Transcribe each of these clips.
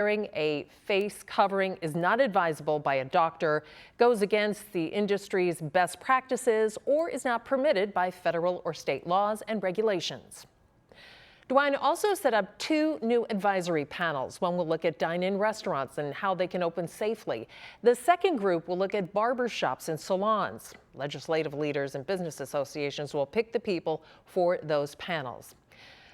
Wearing a face covering is not advisable by a doctor, goes against the industry's best practices, or is not permitted by federal or state laws and regulations. DeWine also set up 2 new advisory panels. One will look at dine-in restaurants and how they can open safely. The second group will look at barbershops and salons. Legislative leaders and business associations will pick the people for those panels.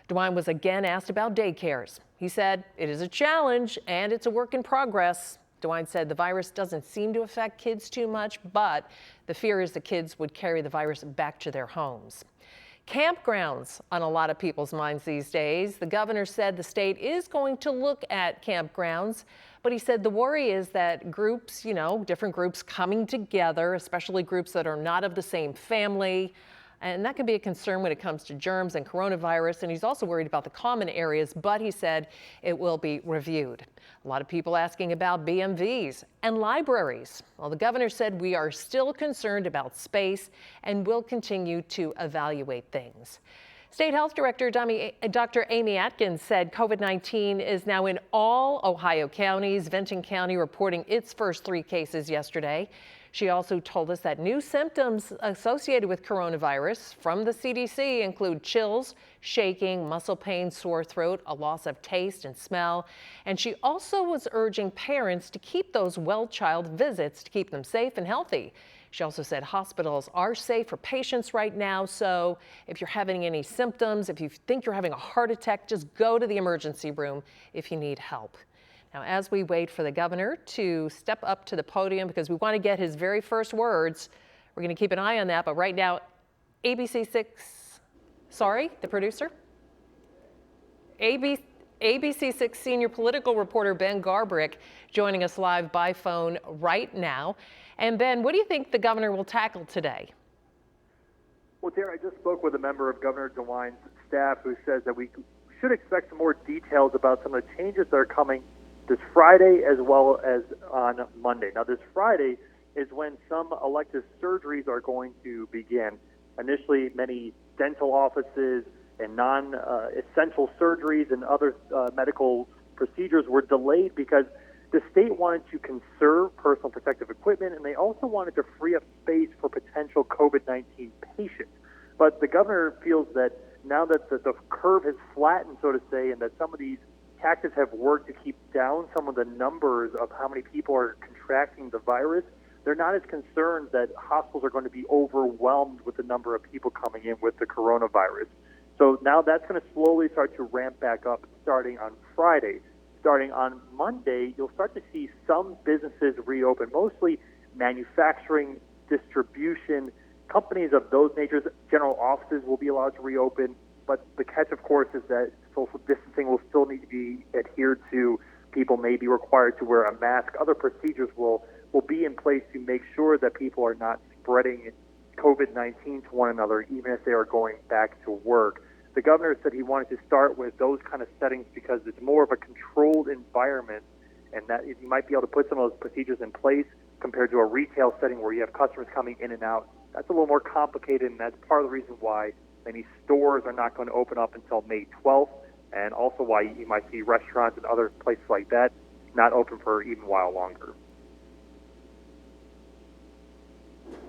DeWine was again asked about daycares. He said it is a challenge and it's a work in progress. DeWine said the virus doesn't seem to affect kids too much, but the fear is the kids would carry the virus back to their homes. Campgrounds on a lot of people's minds these days. The governor said the state is going to look at campgrounds, but he said the worry is that groups, different groups coming together, especially groups that are not of the same family, and that can be a concern when it comes to germs and coronavirus. And he's also worried about the common areas, but he said it will be reviewed. A lot of people asking about BMVs and libraries. Well, the governor said we are still concerned about space and will continue to evaluate things. State Health Director Dr. Amy Acton said COVID-19 is now in all Ohio counties. Benton County reporting its first 3 cases yesterday. She also told us that new symptoms associated with coronavirus from the CDC include chills, shaking, muscle pain, sore throat, a loss of taste and smell. And she also was urging parents to keep those well-child visits to keep them safe and healthy. She also said hospitals are safe for patients right now, so if you're having any symptoms, if you think you're having a heart attack, just go to the emergency room if you need help. Now, as we wait for the governor to step up to the podium because we want to get his very first words, we're going to keep an eye on that. But right now, the producer? ABC 6 senior political reporter Ben Garbrick joining us live by phone right now. And Ben, what do you think the governor will tackle today? Well, Tara, I just spoke with a member of Governor DeWine's staff who says that we should expect some more details about some of the changes that are coming this Friday as well as on Monday. Now, this Friday is when some elective surgeries are going to begin. Initially, many dental offices and non-essential surgeries and other medical procedures were delayed because the state wanted to conserve personal protective equipment, and they also wanted to free up space for potential COVID-19 patients. But the governor feels that now that the curve has flattened, so to say, and that some of these tactics have worked to keep down some of the numbers of how many people are contracting the virus, they're not as concerned that hospitals are going to be overwhelmed with the number of people coming in with the coronavirus. So now that's going to slowly start to ramp back up starting on Friday. Starting on Monday, you'll start to see some businesses reopen, mostly manufacturing, distribution, companies of those natures. General offices will be allowed to reopen. But the catch, of course, is that social distancing will still need to be adhered to. People may be required to wear a mask. Other procedures will be in place to make sure that people are not spreading COVID-19 to one another, even if they are going back to work. The governor said he wanted to start with those kind of settings because it's more of a controlled environment, and that you might be able to put some of those procedures in place compared to a retail setting where you have customers coming in and out. That's a little more complicated, and that's part of the reason why many stores are not going to open up until May 12th, and also why you might see restaurants and other places like that not open for even a while longer.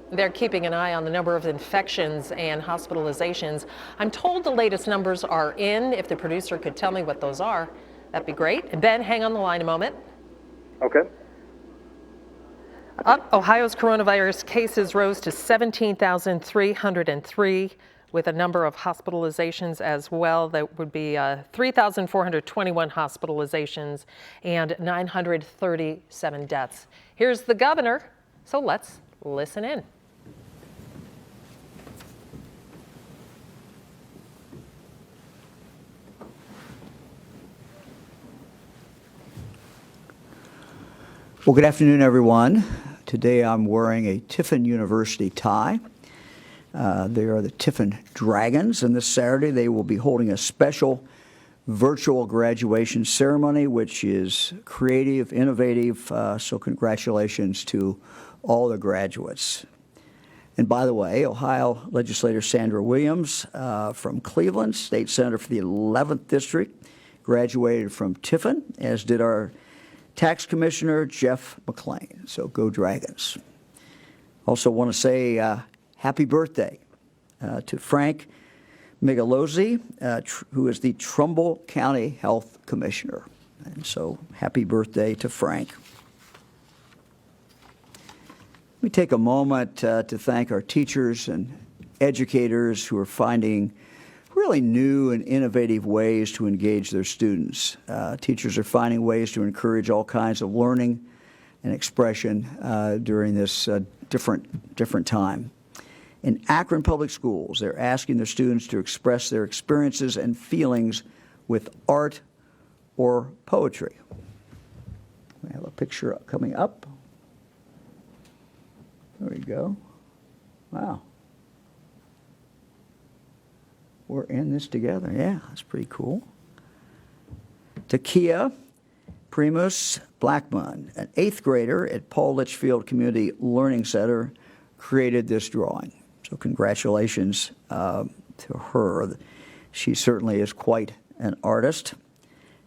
They're keeping an eye on the number of infections and hospitalizations. I'm told the latest numbers are in. If the producer could tell me what those are, that'd be great. And Ben, hang on the line a moment. Okay. Ohio's coronavirus cases rose to 17,303 with a number of hospitalizations as well. That would be 3,421 hospitalizations and 937 deaths. Here's the governor, so let's listen in. Well, good afternoon, everyone. Today I'm wearing a Tiffin University tie. They are the Tiffin Dragons, and this Saturday they will be holding a special virtual graduation ceremony, which is creative, innovative, so congratulations to all the graduates. And by the way, Ohio legislator Sandra Williams from Cleveland, state senator for the 11th district, graduated from Tiffin, as did our Tax Commissioner Jeff McLean. So go Dragons. Also want to say happy birthday to Frank Migalozzi, who is the Trumbull County Health Commissioner. And so happy birthday to Frank. Let me take a moment to thank our teachers and educators who are finding really new and innovative ways to engage their students. Teachers are finding ways to encourage all kinds of learning and expression during this different time. In Akron Public Schools, they're asking their students to express their experiences and feelings with art or poetry. We have a picture coming up. There we go. Wow. We're in this together. Yeah, that's pretty cool. Takia Primus Blackmun, an 8th grader at Paul Litchfield Community Learning Center, created this drawing. So congratulations to her. She certainly is quite an artist.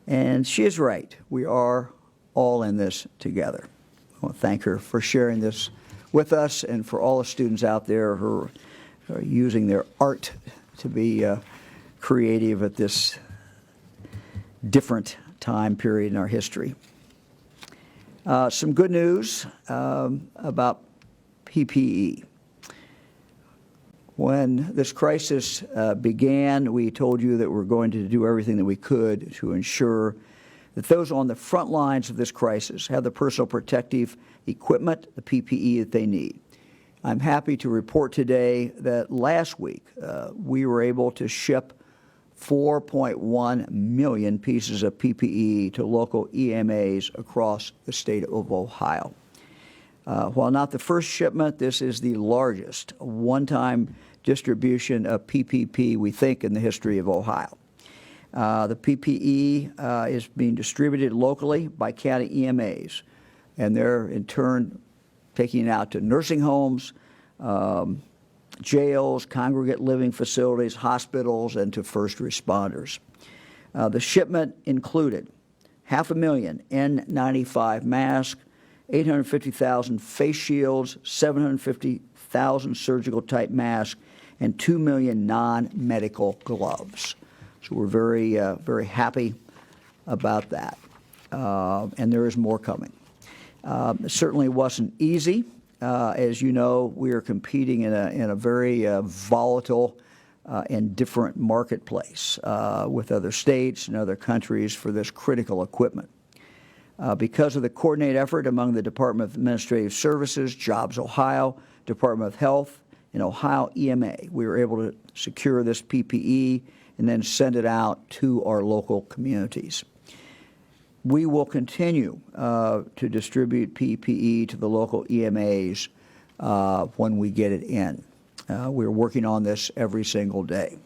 And she is right. We are all in this together. I want to thank her for sharing this with us and for all the students out there who are using their art to be creative at this different time period in our history. Some good news about PPE. When this crisis began, we told you that we're going to do everything that we could to ensure that those on the front lines of this crisis have the personal protective equipment, the PPE that they need. I'm happy to report today that last week we were able to ship 4.1 million pieces of PPE to local EMAs across the state of Ohio. While not the first shipment, this is the largest one-time distribution of PPE, we think, in the history of Ohio. The PPE is being distributed locally by county EMAs, and they're in turn taking it out to nursing homes, jails, congregate living facilities, hospitals, and to first responders. The shipment included 500,000 N95 masks, 850,000 face shields, 750,000 surgical type masks, and 2 million non-medical gloves. So we're very happy about that. And there is more coming. It certainly wasn't easy. As you know, we are competing in a very volatile and different marketplace with other states and other countries for this critical equipment. Because of the coordinated effort among the Department of Administrative Services, Jobs Ohio, Department of Health, and Ohio EMA, we were able to secure this PPE and then send it out to our local communities. We will continue to distribute PPE to the local EMAs when we get it in. We're working on this every single day.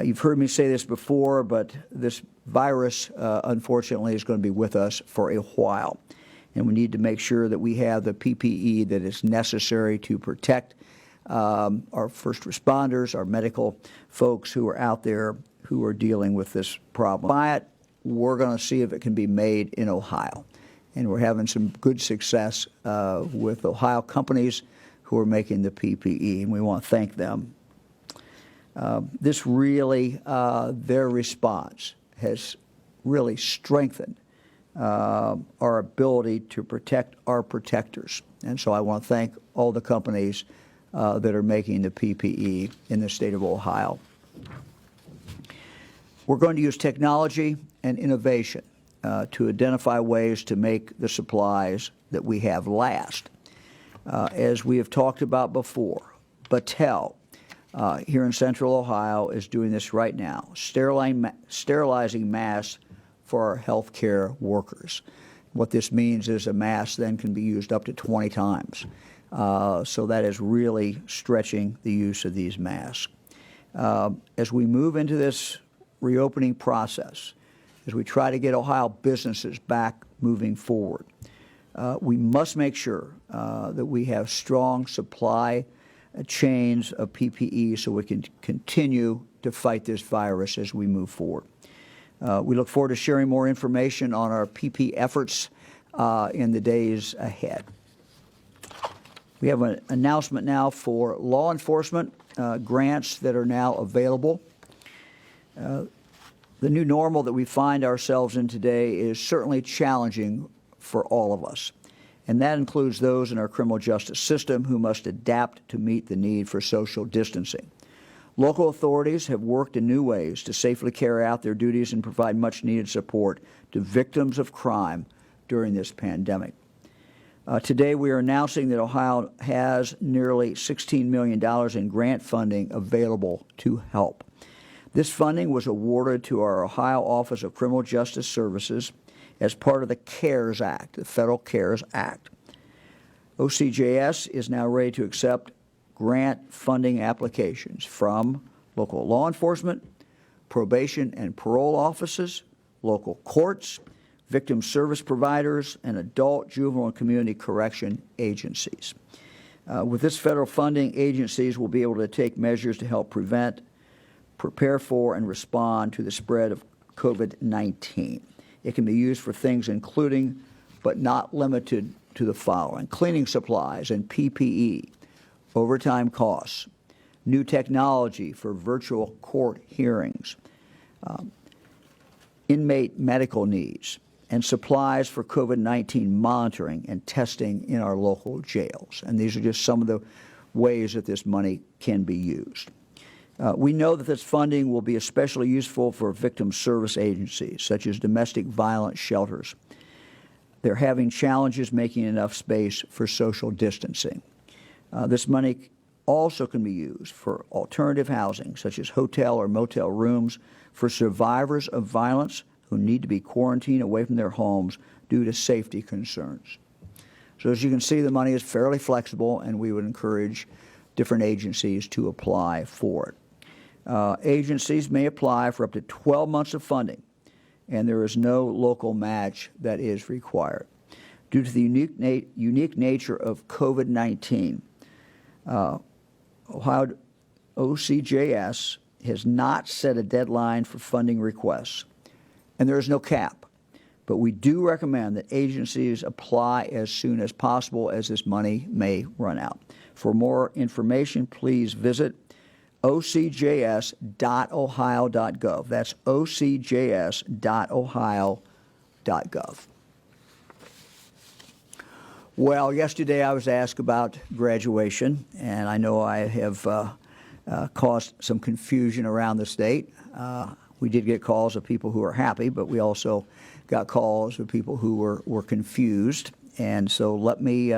You've heard me say this before, but this virus, unfortunately, is going to be with us for a while. And we need to make sure that we have the PPE that is necessary to protect our first responders, our medical folks who are out there who are dealing with this problem. By it, we're going to see if it can be made in Ohio. And we're having some good success with Ohio companies who are making the PPE, and we want to thank them. This really, their response has really strengthened our ability to protect our protectors. And so I want to thank all the companies that are making the PPE in the state of Ohio. We're going to use technology and innovation to identify ways to make the supplies that we have last. As we have talked about before, Battelle here in Central Ohio is doing this right now, sterilizing masks for our healthcare workers. What this means is a mask then can be used up to 20 times. So that is really stretching the use of these masks. As we move into this reopening process, as we try to get Ohio businesses back moving forward, we must make sure that we have strong supply chains of PPE so we can continue to fight this virus as we move forward. We look forward to sharing more information on our PP efforts in the days ahead. We have an announcement now for law enforcement grants that are now available. The new normal that we find ourselves in today is certainly challenging for all of us, and that includes those in our criminal justice system who must adapt to meet the need for social distancing. Local authorities have worked in new ways to safely carry out their duties and provide much-needed support to victims of crime during this pandemic. Today, we are announcing that Ohio has nearly $16 million in grant funding available to help. This funding was awarded to our Ohio Office of Criminal Justice Services as part of the CARES Act, the Federal CARES Act. OCJS is now ready to accept grant funding applications from local law enforcement, probation and parole offices, local courts, victim service providers, and adult, juvenile, and community correction agencies. With this federal funding, agencies will be able to take measures to help prevent, prepare for, and respond to the spread of COVID-19. It can be used for things including, but not limited to, the following: cleaning supplies and PPE, overtime costs, new technology for virtual court hearings, inmate medical needs, and supplies for COVID-19 monitoring and testing in our local jails. And these are just some of the ways that this money can be used. We know that this funding will be especially useful for victim service agencies, such as domestic violence shelters. They're having challenges making enough space for social distancing. This money also can be used for alternative housing, such as hotel or motel rooms for survivors of violence who need to be quarantined away from their homes due to safety concerns. So as you can see, the money is fairly flexible, and we would encourage different agencies to apply for it. Agencies may apply for up to 12 months of funding, and there is no local match that is required. Due to the unique nature of COVID-19, Ohio OCJS has not set a deadline for funding requests, and there is no cap. But we do recommend that agencies apply as soon as possible, as this money may run out. For more information, please visit ocjs.ohio.gov. That's ocjs.ohio.gov. Well, yesterday I was asked about graduation, and I know I have caused some confusion around the state. We did get calls of people who are happy, but we also got calls of people who were confused. And so let me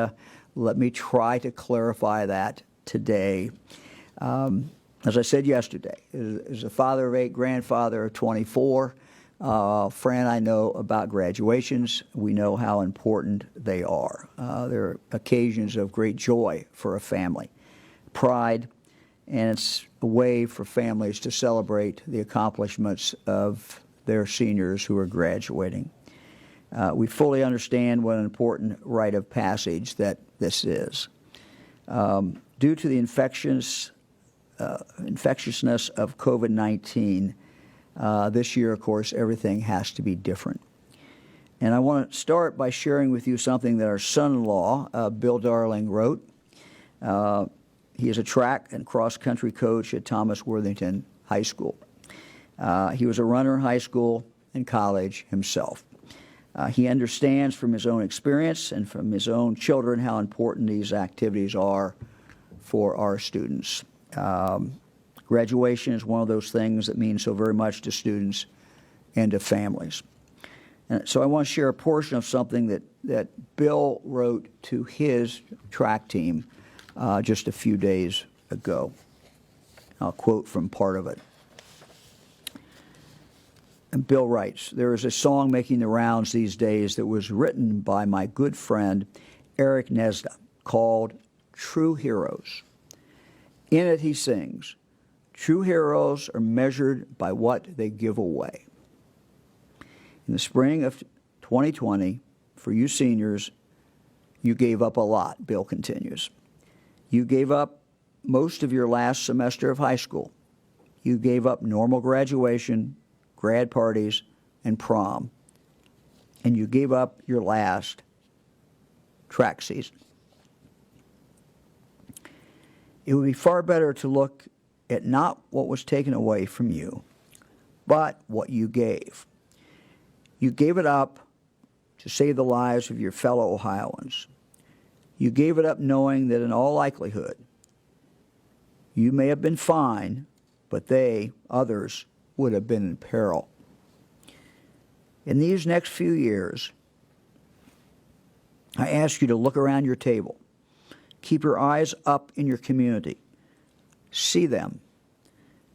try to clarify that today. As I said yesterday, as a father of 8, grandfather of 24, Fran and I know about graduations. We know how important they are. They're occasions of great joy for a family, pride, and it's a way for families to celebrate the accomplishments of their seniors who are graduating. We fully understand what an important rite of passage that this is. Due to the infectiousness of COVID-19, this year, of course, everything has to be different. And I want to start by sharing with you something that our son-in-law, Bill Darling, wrote. He is a track and cross-country coach at Thomas Worthington High School. He was a runner in high school and college himself. He understands from his own experience and from his own children how important these activities are for our students. Graduation is one of those things that means so very much to students and to families. And so I want to share a portion of something that Bill wrote to his track team just a few days ago. I'll quote from part of it. And Bill writes, "There is a song making the rounds these days that was written by my good friend Eric Nesda called True Heroes. In it he sings, 'True heroes are measured by what they give away.' In the spring of 2020, for you seniors, you gave up a lot," Bill continues. "You gave up most of your last semester of high school. You gave up normal graduation, grad parties, and prom, and you gave up your last track season. It would be far better to look at not what was taken away from you, but what you gave. You gave it up to save the lives of your fellow Ohioans. You gave it up knowing that in all likelihood, you may have been fine, but they, others, would have been in peril. In these next few years, I ask you to look around your table. Keep your eyes up in your community. See them.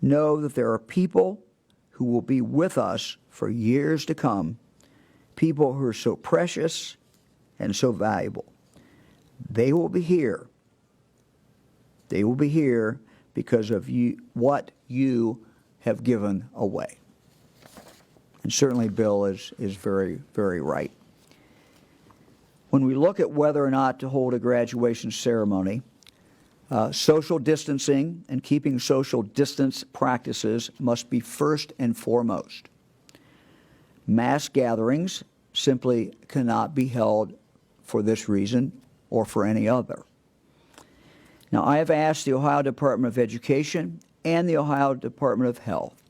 Know that there are people who will be with us for years to come, people who are so precious and so valuable. They will be here. They will be here because of you, what you have given away. And certainly Bill is very, very right. When we look at whether or not to hold a graduation ceremony, social distancing and keeping social distance practices must be first and foremost. Mass gatherings simply cannot be held for this reason or for any other. Now, I have asked the Ohio Department of Education and the Ohio Department of Health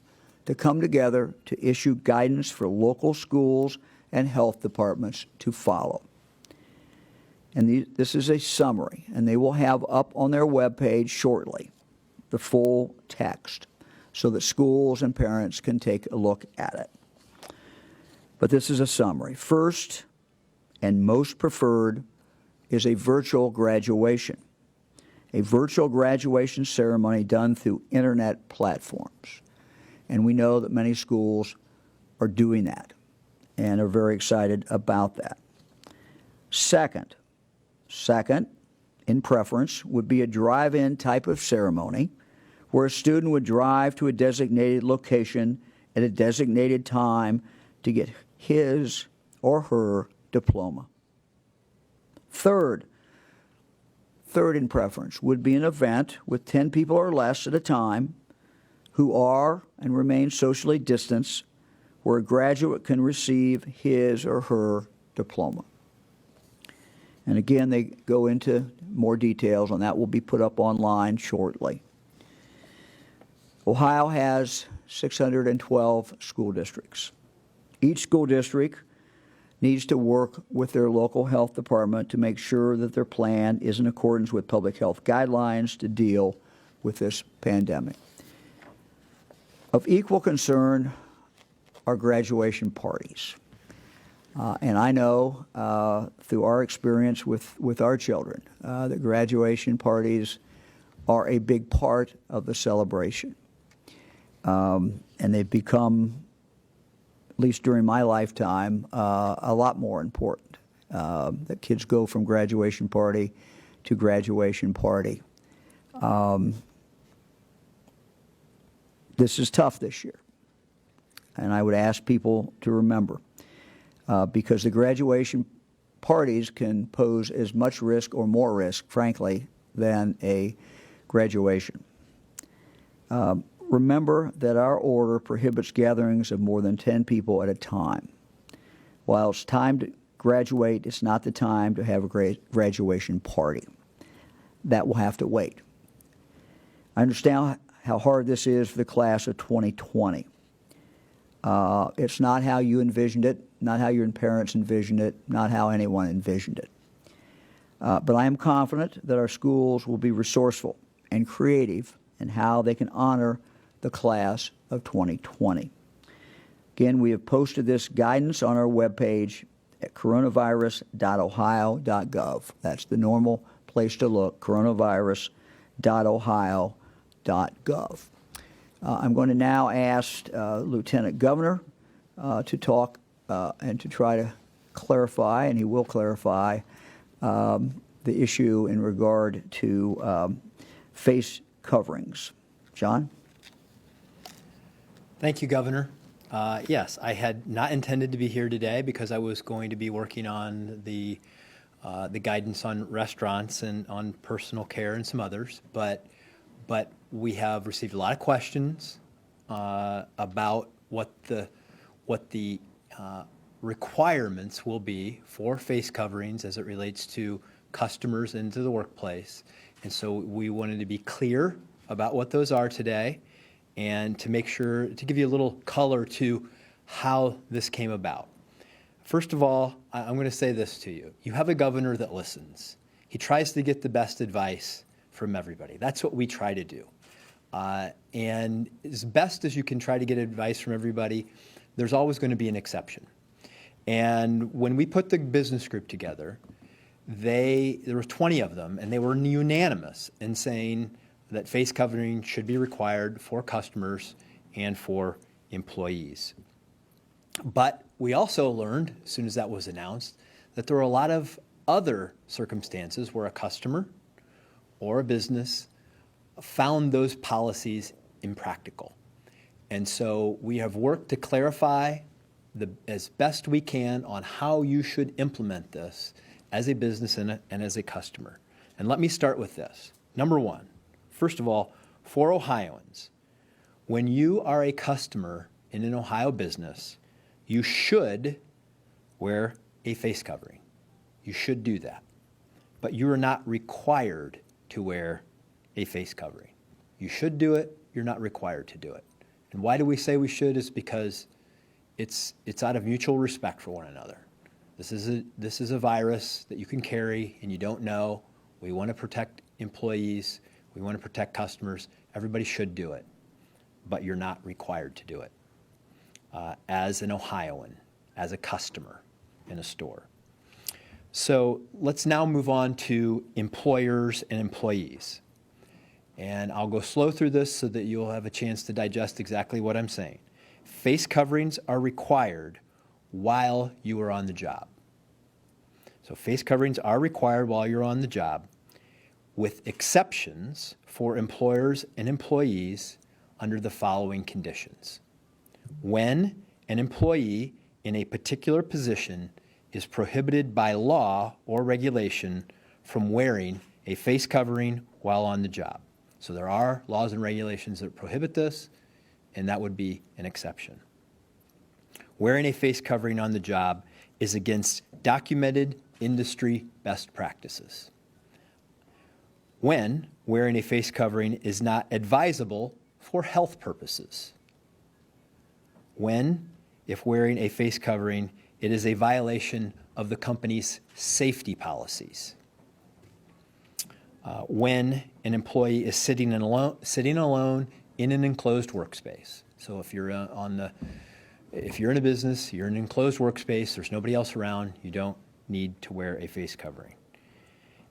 to come together to issue guidance for local schools and health departments to follow. And this is a summary, and they will have up on their webpage shortly the full text so that schools and parents can take a look at it. But this is a summary. First and most preferred is a virtual graduation. A virtual graduation ceremony done through internet platforms. And we know that many schools are doing that and are very excited about that. Second, in preference, would be a drive-in type of ceremony where a student would drive to a designated location at a designated time to get his or her diploma. Third in preference would be an event with 10 people or less at a time who are and remain socially distanced, where a graduate can receive his or her diploma. And again, they go into more details on that. Will be put up online shortly. Ohio has 612 school districts. Each school district needs to work with their local health department to make sure that their plan is in accordance with public health guidelines to deal with this pandemic. Of equal concern are graduation parties. And I know through our experience with our children that graduation parties are a big part of the celebration. And they've become, at least during my lifetime, a lot more important. That kids go from graduation party to graduation party. This is tough this year. And I would ask people to remember, because the graduation parties can pose as much risk or more risk, frankly, than a graduation. Remember that our order prohibits gatherings of more than 10 people at a time. While it's time to graduate, it's not the time to have a graduation party. That will have to wait. I understand how hard this is for the class of 2020. It's not how you envisioned it, not how your parents envisioned it, not how anyone envisioned it. But I am confident that our schools will be resourceful and creative in how they can honor the class of 2020. Again, we have posted this guidance on our webpage at coronavirus.ohio.gov. That's the normal place to look, coronavirus.ohio.gov. I'm going to now ask Lieutenant Governor to talk and to try to clarify, and he will clarify, the issue in regard to face coverings. John? Thank you, Governor. Yes, I had not intended to be here today because I was going to be working on the guidance on restaurants and on personal care and some others, but we have received a lot of questions about what the requirements will be for face coverings as it relates to customers into the workplace. And so we wanted to be clear about what those are today and to make sure to give you a little color to how this came about. First of all, I'm going to say this to you. You have a governor that listens. He tries to get the best advice from everybody. That's what we try to do. And as best as you can try to get advice from everybody, there's always going to be an exception. And when we put the business group together, there were 20 of them, and they were unanimous in saying that face covering should be required for customers and for employees. But we also learned, as soon as that was announced, that there were a lot of other circumstances where a customer or a business found those policies impractical. And so we have worked to clarify as best we can on how you should implement this as a business and as a customer. And let me start with this. Number one, first of all, for Ohioans, when you are a customer in an Ohio business, you should wear a face covering. You should do that. But you are not required to wear a face covering. You should do it. You're not required to do it. And why do we say we should? Is because it's out of mutual respect for one another. This is a virus that you can carry and you don't know. We want to protect employees. We want to protect customers. Everybody should do it, but you're not required to do it as an Ohioan, as a customer in a store. So let's now move on to employers and employees. And I'll go slow through this so that you'll have a chance to digest exactly what I'm saying. Face coverings are required while you are on the job. So face coverings are required while you're on the job, with exceptions for employers and employees under the following conditions. When an employee in a particular position is prohibited by law or regulation from wearing a face covering while on the job. So there are laws and regulations that prohibit this, and that would be an exception. Wearing a face covering on the job is against documented industry best practices. When wearing a face covering is not advisable for health purposes. When, if wearing a face covering, it is a violation of the company's safety policies. When an employee is sitting alone in an enclosed workspace. So if you're in a business, you're in an enclosed workspace, there's nobody else around, you don't need to wear a face covering.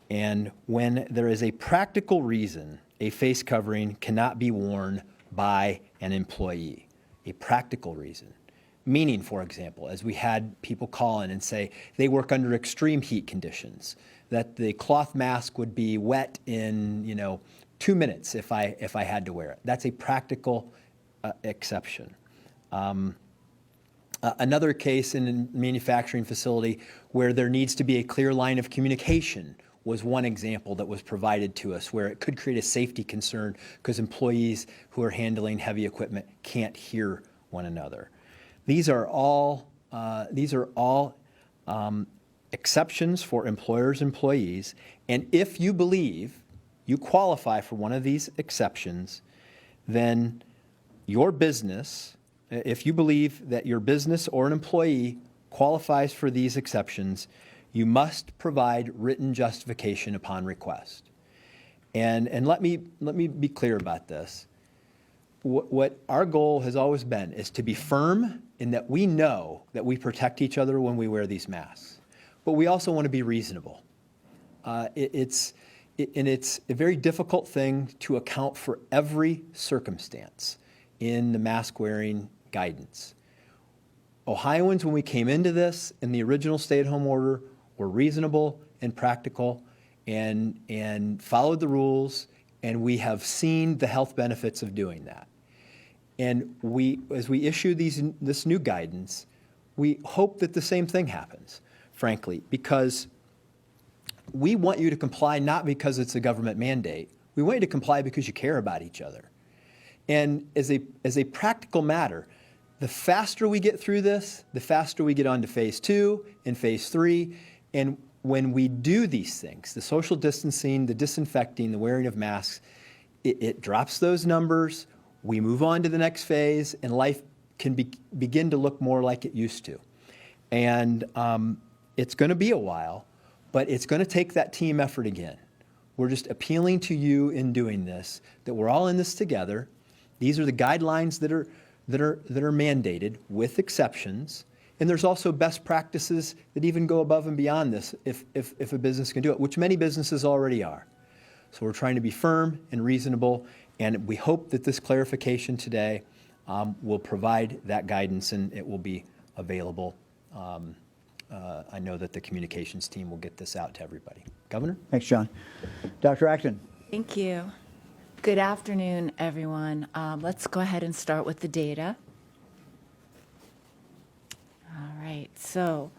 And when there is a practical reason a face covering cannot be worn by an employee, a practical reason. Meaning, for example, as we had people call in and say they work under extreme heat conditions, that the cloth mask would be wet in 2 minutes if I had to wear it. That's a practical exception. Another case in a manufacturing facility where there needs to be a clear line of communication was one example that was provided to us where it could create a safety concern because employees who are handling heavy equipment can't hear one another. These are all exceptions for employers and employees, and if you believe you qualify for one of these exceptions, then your business, if you believe that your business or an employee qualifies for these exceptions, you must provide written justification upon request. And let me be clear about this. What our goal has always been is to be firm in that we know that we protect each other when we wear these masks, but we also want to be reasonable. It's a very difficult thing to account for every circumstance in the mask wearing guidance. Ohioans, when we came into this in the original stay-at-home order, were reasonable and practical and followed the rules, and we have seen the health benefits of doing that. And as we issue this new guidance, we hope that the same thing happens, frankly, because we want you to comply not because it's a government mandate. We want you to comply because you care about each other. And as a practical matter, the faster we get through this, the faster we get on to phase 2 and phase 3. And when we do these things, the social distancing, the disinfecting, the wearing of masks, it drops those numbers. We move on to the next phase, and life can begin to look more like it used to. And it's going to be a while, but it's going to take that team effort again. We're just appealing to you in doing this, that we're all in this together. These are the guidelines that are mandated with exceptions. And there's also best practices that even go above and beyond this if a business can do it, which many businesses already are. So we're trying to be firm and reasonable, and we hope that this clarification today will provide that guidance, and it will be available. I know that the communications team will get this out to everybody. Governor? Thanks, John. Dr. Acton. Thank you. Good afternoon, everyone. Let's go ahead and start with the data. All right, so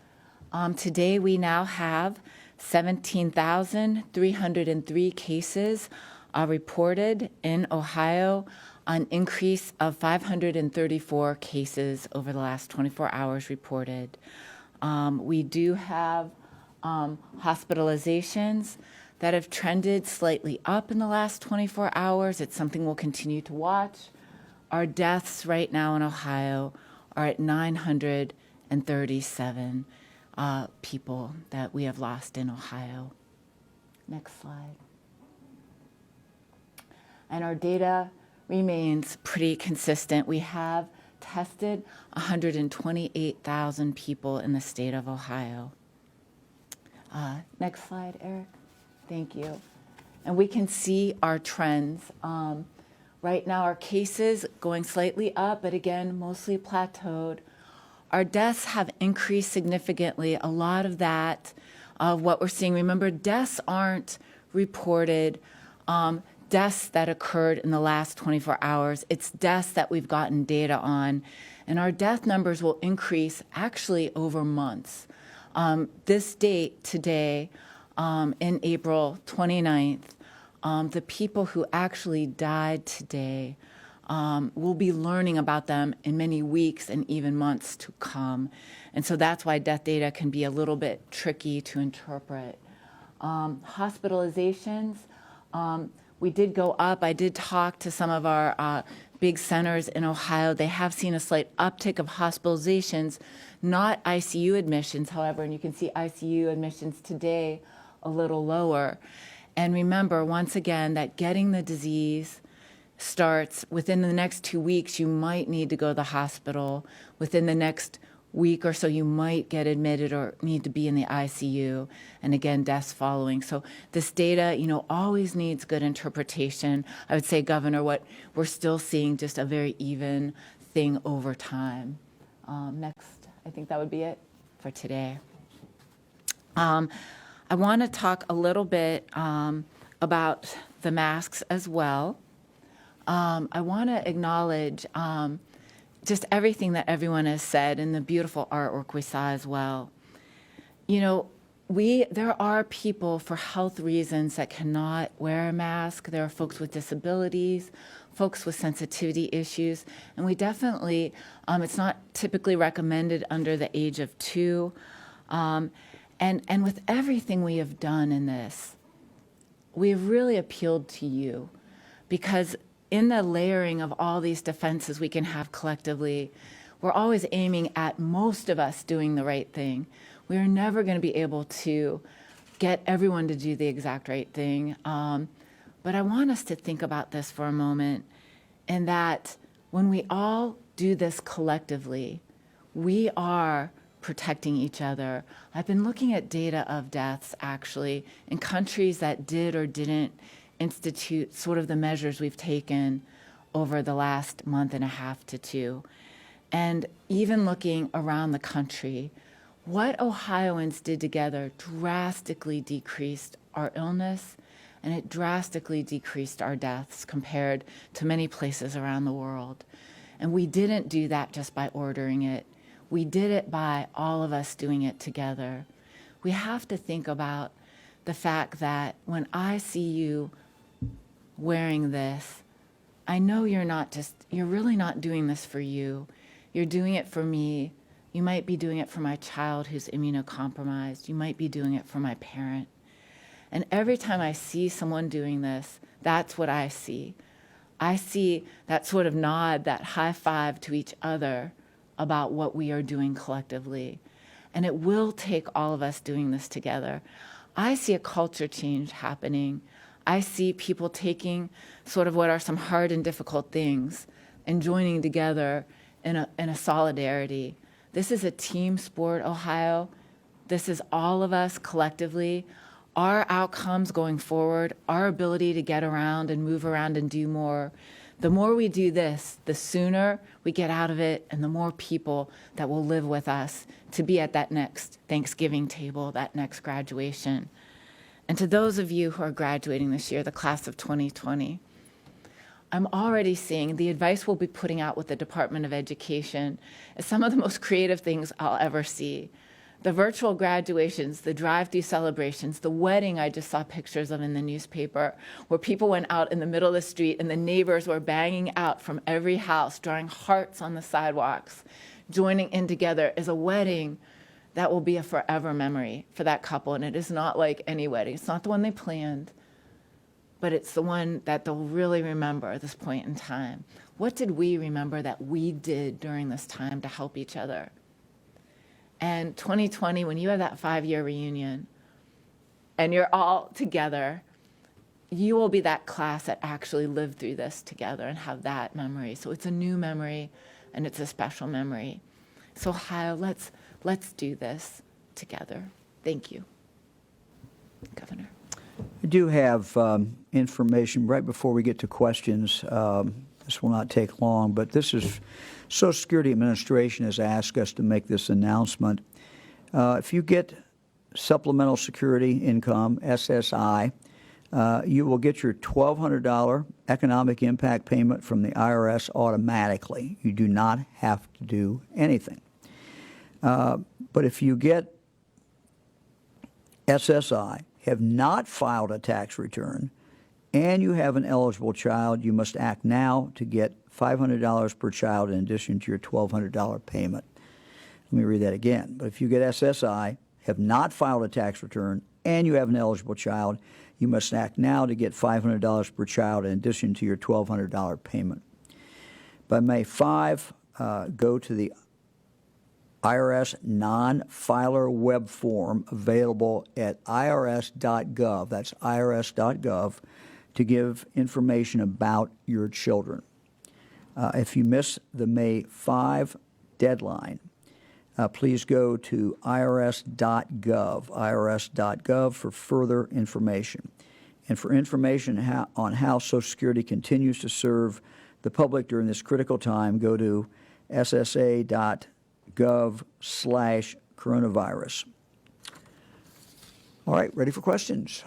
today we now have 17,303 cases reported in Ohio, an increase of 534 cases over the last 24 hours reported. We do have hospitalizations that have trended slightly up in the last 24 hours. It's something we'll continue to watch. Our deaths right now in Ohio are at 937 people that we have lost in Ohio. Next slide. And our data remains pretty consistent. We have tested 128,000 people in the state of Ohio. Next slide, Eric. Thank you. And we can see our trends. Right now, our cases going slightly up, but again, mostly plateaued. Our deaths have increased significantly. A lot of that, what we're seeing, remember, deaths aren't reported deaths that occurred in the last 24 hours. It's deaths that we've gotten data on. And our death numbers will increase actually over months. This date today, in April 29th, the people who actually died today, we'll be learning about them in many weeks and even months to come. And so that's why death data can be a little bit tricky to interpret. Hospitalizations, we did go up. I did talk to some of our big centers in Ohio. They have seen a slight uptick of hospitalizations, not ICU admissions, however, and you can see ICU admissions today a little lower. And remember, once again, that getting the disease starts within the next 2 weeks. You might need to go to the hospital. Within the next week or so, you might get admitted or need to be in the ICU. And again, deaths following. So this data, always needs good interpretation. I would say, Governor, what we're still seeing just a very even thing over time. Next, I think that would be it for today. I want to talk a little bit about the masks as well. I want to acknowledge just everything that everyone has said and the beautiful artwork we saw as well. There are people for health reasons that cannot wear a mask. There are folks with disabilities, folks with sensitivity issues, and we definitely, it's not typically recommended under the age of 2. And with everything we have done in this, we have really appealed to you, because in the layering of all these defenses we can have collectively, we're always aiming at most of us doing the right thing. We are never going to be able to get everyone to do the exact right thing. But I want us to think about this for a moment, and that when we all do this collectively, we are protecting each other. I've been looking at data of deaths actually in countries that did or didn't institute sort of the measures we've taken over the last month and a half to 2. And even looking around the country, what Ohioans did together drastically decreased our illness, and it drastically decreased our deaths compared to many places around the world. And we didn't do that just by ordering it. We did it by all of us doing it together. We have to think about the fact that when I see you wearing this, I know you're really not doing this for you. You're doing it for me. You might be doing it for my child who's immunocompromised. You might be doing it for my parent. And every time I see someone doing this, that's what I see. I see that sort of nod, that high five to each other about what we are doing collectively. And it will take all of us doing this together. I see a culture change happening. I see people taking sort of what are some hard and difficult things and joining together in a solidarity. This is a team sport, Ohio. This is all of us collectively. Our outcomes going forward, our ability to get around and move around and do more. The more we do this, the sooner we get out of it and the more people that will live with us to be at that next Thanksgiving table, that next graduation. And to those of you who are graduating this year, the class of 2020, I'm already seeing the advice we'll be putting out with the Department of Education is some of the most creative things I'll ever see. The virtual graduations, the drive-through celebrations, the wedding I just saw pictures of in the newspaper, where people went out in the middle of the street and the neighbors were banging out from every house, drawing hearts on the sidewalks, joining in together, is a wedding that will be a forever memory for that couple. And it is not like any wedding. It's not the one they planned, but it's the one that they'll really remember at this point in time. What did we remember that we did during this time to help each other? And 2020, when you have that 5-year reunion and you're all together, you will be that class that actually lived through this together and have that memory. So it's a new memory and it's a special memory. So Ohio, let's do this together. Thank you, Governor. I do have information right before we get to questions. This will not take long, but this is Social Security Administration has asked us to make this announcement. If you get Supplemental Security Income, SSI, you will get your $1,200 economic impact payment from the IRS automatically. You do not have to do anything. But if you get SSI, have not filed a tax return, and you have an eligible child, you must act now to get $500 per child in addition to your $1,200 payment. Let me read that again. But if you get SSI, have not filed a tax return, and you have an eligible child, you must act now to get $500 per child in addition to your $1,200 payment. By May 5, go to the IRS non-filer web form available at irs.gov, that's irs.gov, to give information about your children. If you miss the May 5 deadline, please go to irs.gov for further information. And for information on how Social Security continues to serve the public during this critical time, go to ssa.gov/coronavirus. All right, ready for questions?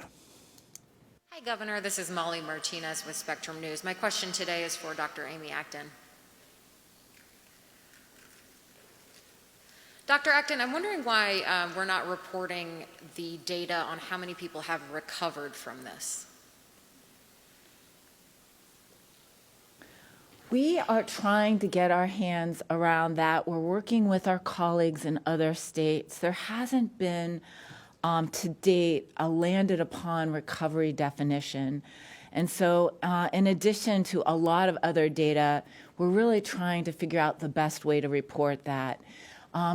Hi, Governor. This is Molly Martinez with Spectrum News. My question today is for Dr. Amy Acton. Dr. Acton, I'm wondering why we're not reporting the data on how many people have recovered from this. We are trying to get our hands around that. We're working with our colleagues in other states. There hasn't been, to date, a landed upon recovery definition. And so in addition to a lot of other data, we're really trying to figure out the best way to report that.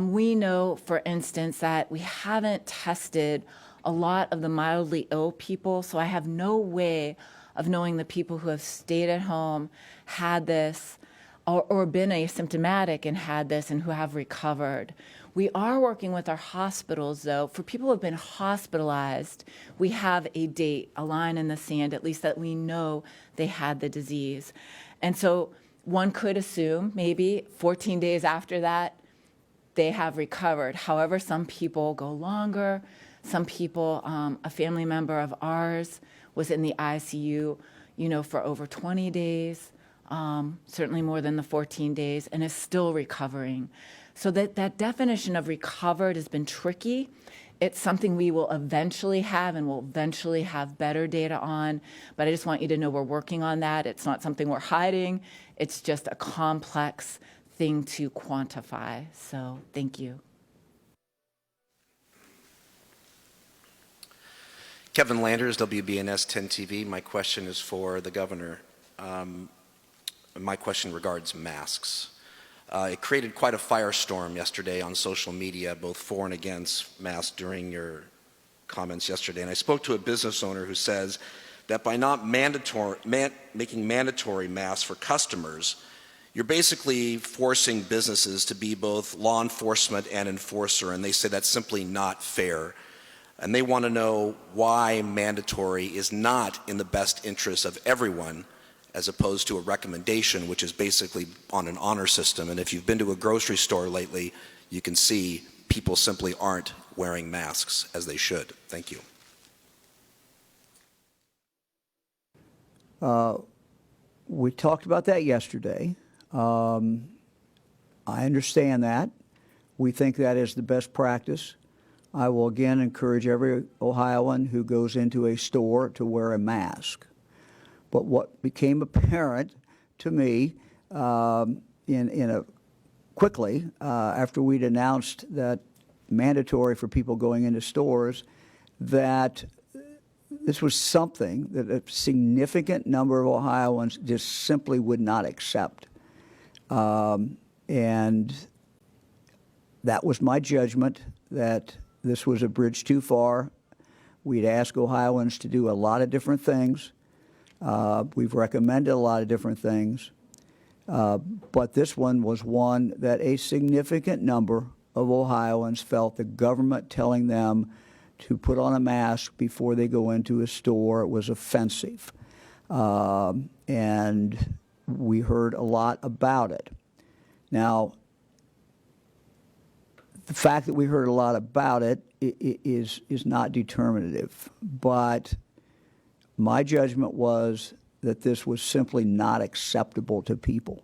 We know, for instance, that we haven't tested a lot of the mildly ill people, so I have no way of knowing the people who have stayed at home, had this, or been asymptomatic and had this and who have recovered. We are working with our hospitals, though. For people who have been hospitalized, we have a date, a line in the sand, at least that we know they had the disease. And so one could assume maybe 14 days after that, they have recovered. However, some people go longer. Some people, a family member of ours was in the ICU, for over 20 days, certainly more than the 14 days, and is still recovering. So that definition of recovered has been tricky. It's something we will eventually have and will eventually have better data on, but I just want you to know we're working on that. It's not something we're hiding. It's just a complex thing to quantify. So thank you. Kevin Landers, WBNS 10 TV. My question is for the governor. My question regards masks. It created quite a firestorm yesterday on social media, both for and against masks during your comments yesterday. And I spoke to a business owner who says that by not making mandatory masks for customers, you're basically forcing businesses to be both law enforcement and enforcer, and they say that's simply not fair. And they want to know why mandatory is not in the best interest of everyone, as opposed to a recommendation, which is basically on an honor system. And if you've been to a grocery store lately, you can see people simply aren't wearing masks as they should. Thank you. We talked about that yesterday. I understand that. We think that is the best practice. I will again encourage every Ohioan who goes into a store to wear a mask. But what became apparent to me quickly after we'd announced that mandatory for people going into stores, that this was something that a significant number of Ohioans just simply would not accept. And that was my judgment, that this was a bridge too far. We'd asked Ohioans to do a lot of different things. We've recommended a lot of different things. But this one was one that a significant number of Ohioans felt the government telling them to put on a mask before they go into a store was offensive. And we heard a lot about it. Now, the fact that we heard a lot about it is not determinative, but my judgment was that this was simply not acceptable to people.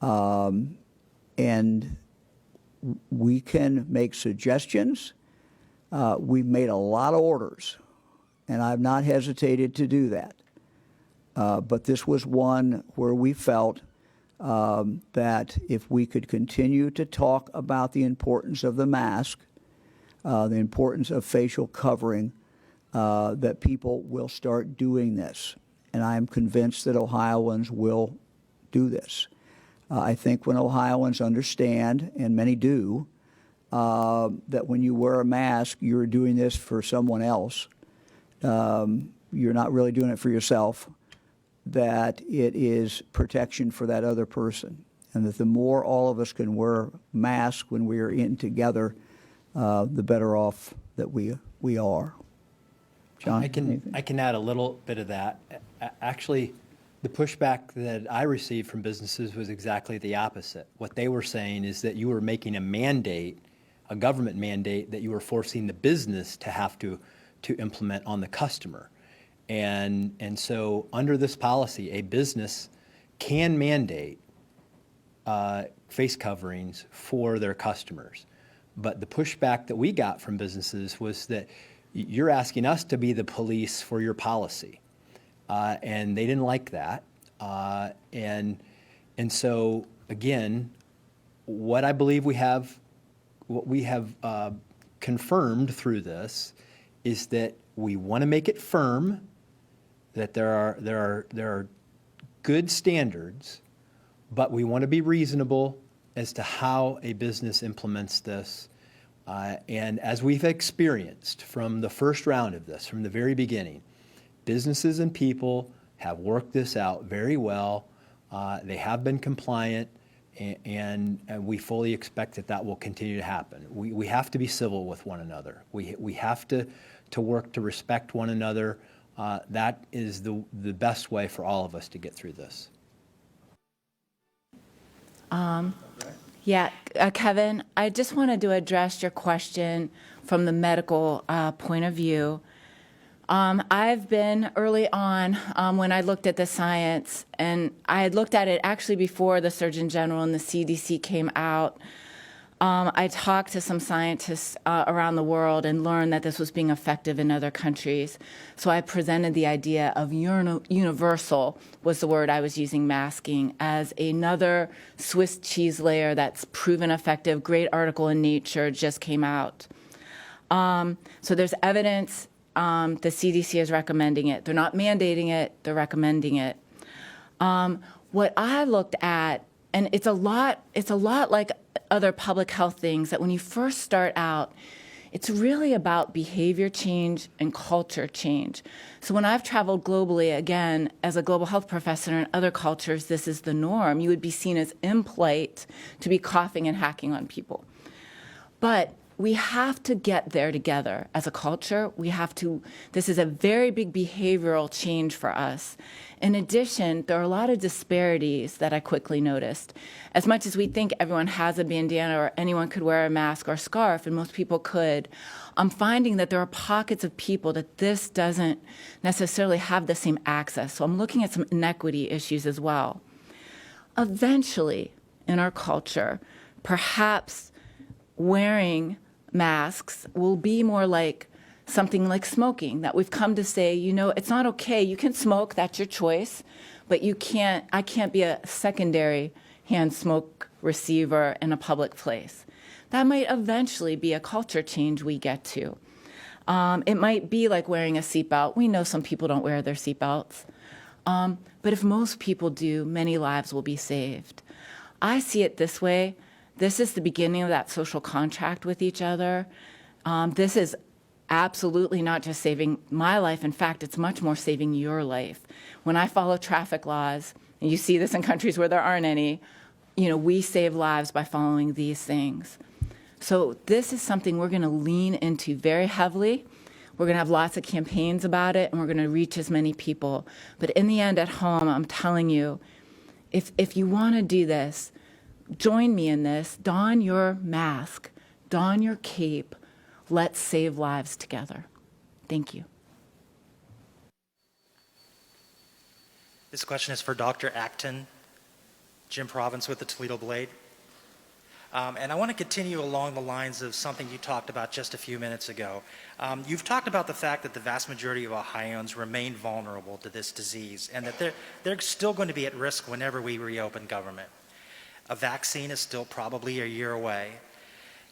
And we can make suggestions. We've made a lot of orders, and I've not hesitated to do that. But this was one where we felt that if we could continue to talk about the importance of the mask, the importance of facial covering, that people will start doing this. And I am convinced that Ohioans will do this. I think when Ohioans understand, and many do, that when you wear a mask, you're doing this for someone else. You're not really doing it for yourself, that it is protection for that other person. And that the more all of us can wear masks when we are in together, the better off that we are. John? I can add a little bit of that. Actually, the pushback that I received from businesses was exactly the opposite. What they were saying is that you were making a mandate, a government mandate, that you were forcing the business to have to implement on the customer. And so under this policy, a business can mandate face coverings for their customers. But the pushback that we got from businesses was that you're asking us to be the police for your policy. And they didn't like that. And so, again, what I believe we have confirmed through this is that we want to make it firm, that there are good standards, but we want to be reasonable as to how a business implements this. And as we've experienced from the first round of this, from the very beginning, businesses and people have worked this out very well. They have been compliant, and we fully expect that will continue to happen. We have to be civil with one another. We have to work to respect one another. That is the best way for all of us to get through this. Yeah, Kevin, I just wanted to address your question from the medical point of view. I've been early on when I looked at the science, and I had looked at it actually before the Surgeon General and the CDC came out. I talked to some scientists around the world and learned that this was being effective in other countries. So I presented the idea of universal, was the word I was using, masking, as another Swiss cheese layer that's proven effective. Great article in Nature just came out. So there's evidence. The CDC is recommending it. They're not mandating it. They're recommending it. What I looked at, and it's a lot like other public health things, that when you first start out, it's really about behavior change and culture change. So when I've traveled globally, again, as a global health professor in other cultures, this is the norm. You would be seen as impolite to be coughing and hacking on people. But we have to get there together as a culture. This is a very big behavioral change for us. In addition, there are a lot of disparities that I quickly noticed. As much as we think everyone has a bandana or anyone could wear a mask or scarf, and most people could, I'm finding that there are pockets of people that this doesn't necessarily have the same access. So I'm looking at some inequity issues as well. Eventually, in our culture, perhaps wearing masks will be more like something like smoking, that we've come to say, it's not okay. You can smoke, that's your choice, but I can't be a secondary hand smoke receiver in a public place. That might eventually be a culture change we get to. It might be like wearing a seatbelt. We know some people don't wear their seatbelts. But if most people do, many lives will be saved. I see it this way. This is the beginning of that social contract with each other. This is absolutely not just saving my life. In fact, it's much more saving your life. When I follow traffic laws, and you see this in countries where there aren't any, we save lives by following these things. So this is something we're going to lean into very heavily. We're going to have lots of campaigns about it, and we're going to reach as many people. But in the end, at home, I'm telling you, if you want to do this, join me in this. Don your mask. Don your cape. Let's save lives together. Thank you. This question is for Dr. Acton, Jim Province with the Toledo Blade. And I want to continue along the lines of something you talked about just a few minutes ago. You've talked about the fact that the vast majority of Ohioans remain vulnerable to this disease and that they're still going to be at risk whenever we reopen government. A vaccine is still probably a year away.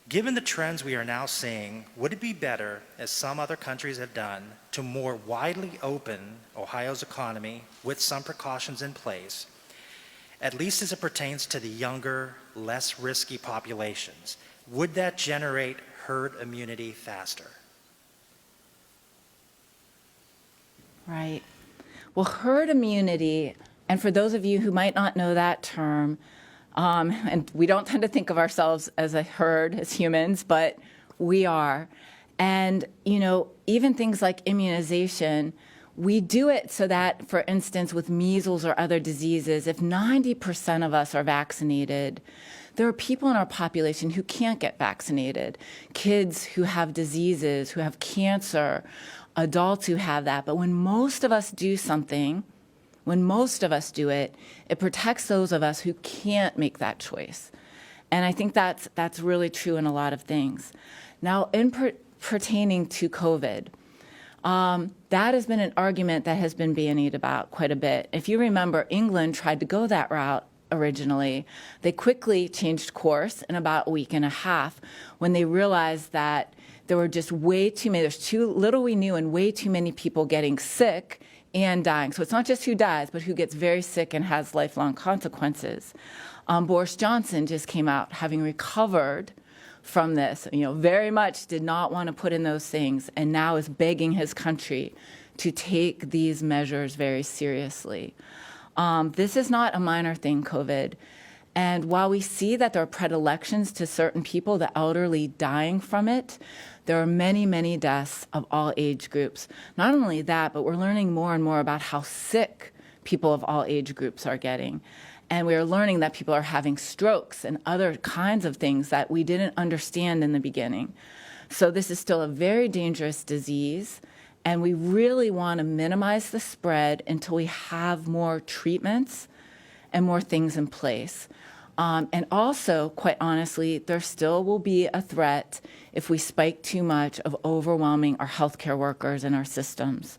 Given the trends we are now seeing, would it be better, as some other countries have done, to more widely open Ohio's economy with some precautions in place, at least as it pertains to the younger, less risky populations? Would that generate herd immunity faster? Right. Well, herd immunity, and for those of you who might not know that term, and we don't tend to think of ourselves as a herd, as humans, but we are. And, even things like immunization, we do it so that, for instance, with measles or other diseases, if 90% of us are vaccinated, there are people in our population who can't get vaccinated. Kids who have diseases, who have cancer, adults who have that. But when most of us do something, it protects those of us who can't make that choice. And I think that's really true in a lot of things. Now, pertaining to COVID, that has been an argument that has been bandied about quite a bit. If you remember, England tried to go that route originally. They quickly changed course in about a week and a half when they realized that there were just there's too little we knew and way too many people getting sick and dying. So it's not just who dies, but who gets very sick and has lifelong consequences. Boris Johnson just came out having recovered from this, very much did not want to put in those things, and now is begging his country to take these measures very seriously. This is not a minor thing, COVID. And while we see that there are predilections to certain people, the elderly dying from it, there are many, many deaths of all age groups. Not only that, but we're learning more and more about how sick people of all age groups are getting. And we are learning that people are having strokes and other kinds of things that we didn't understand in the beginning. So this is still a very dangerous disease, and we really want to minimize the spread until we have more treatments and more things in place. And also, quite honestly, there still will be a threat if we spike too much of overwhelming our healthcare workers and our systems.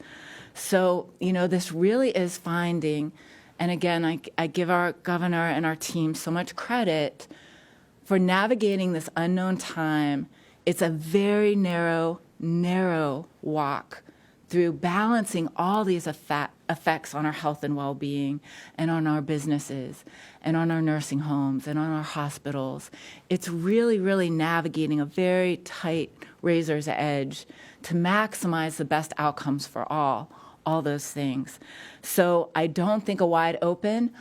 So, this really is finding, and again, I give our governor and our team so much credit for navigating this unknown time. It's a very narrow walk through balancing all these effects on our health and well-being and on our businesses and on our nursing homes and on our hospitals. It's really, really navigating a very tight razor's edge to maximize the best outcomes for all those things. So I don't think a wide open.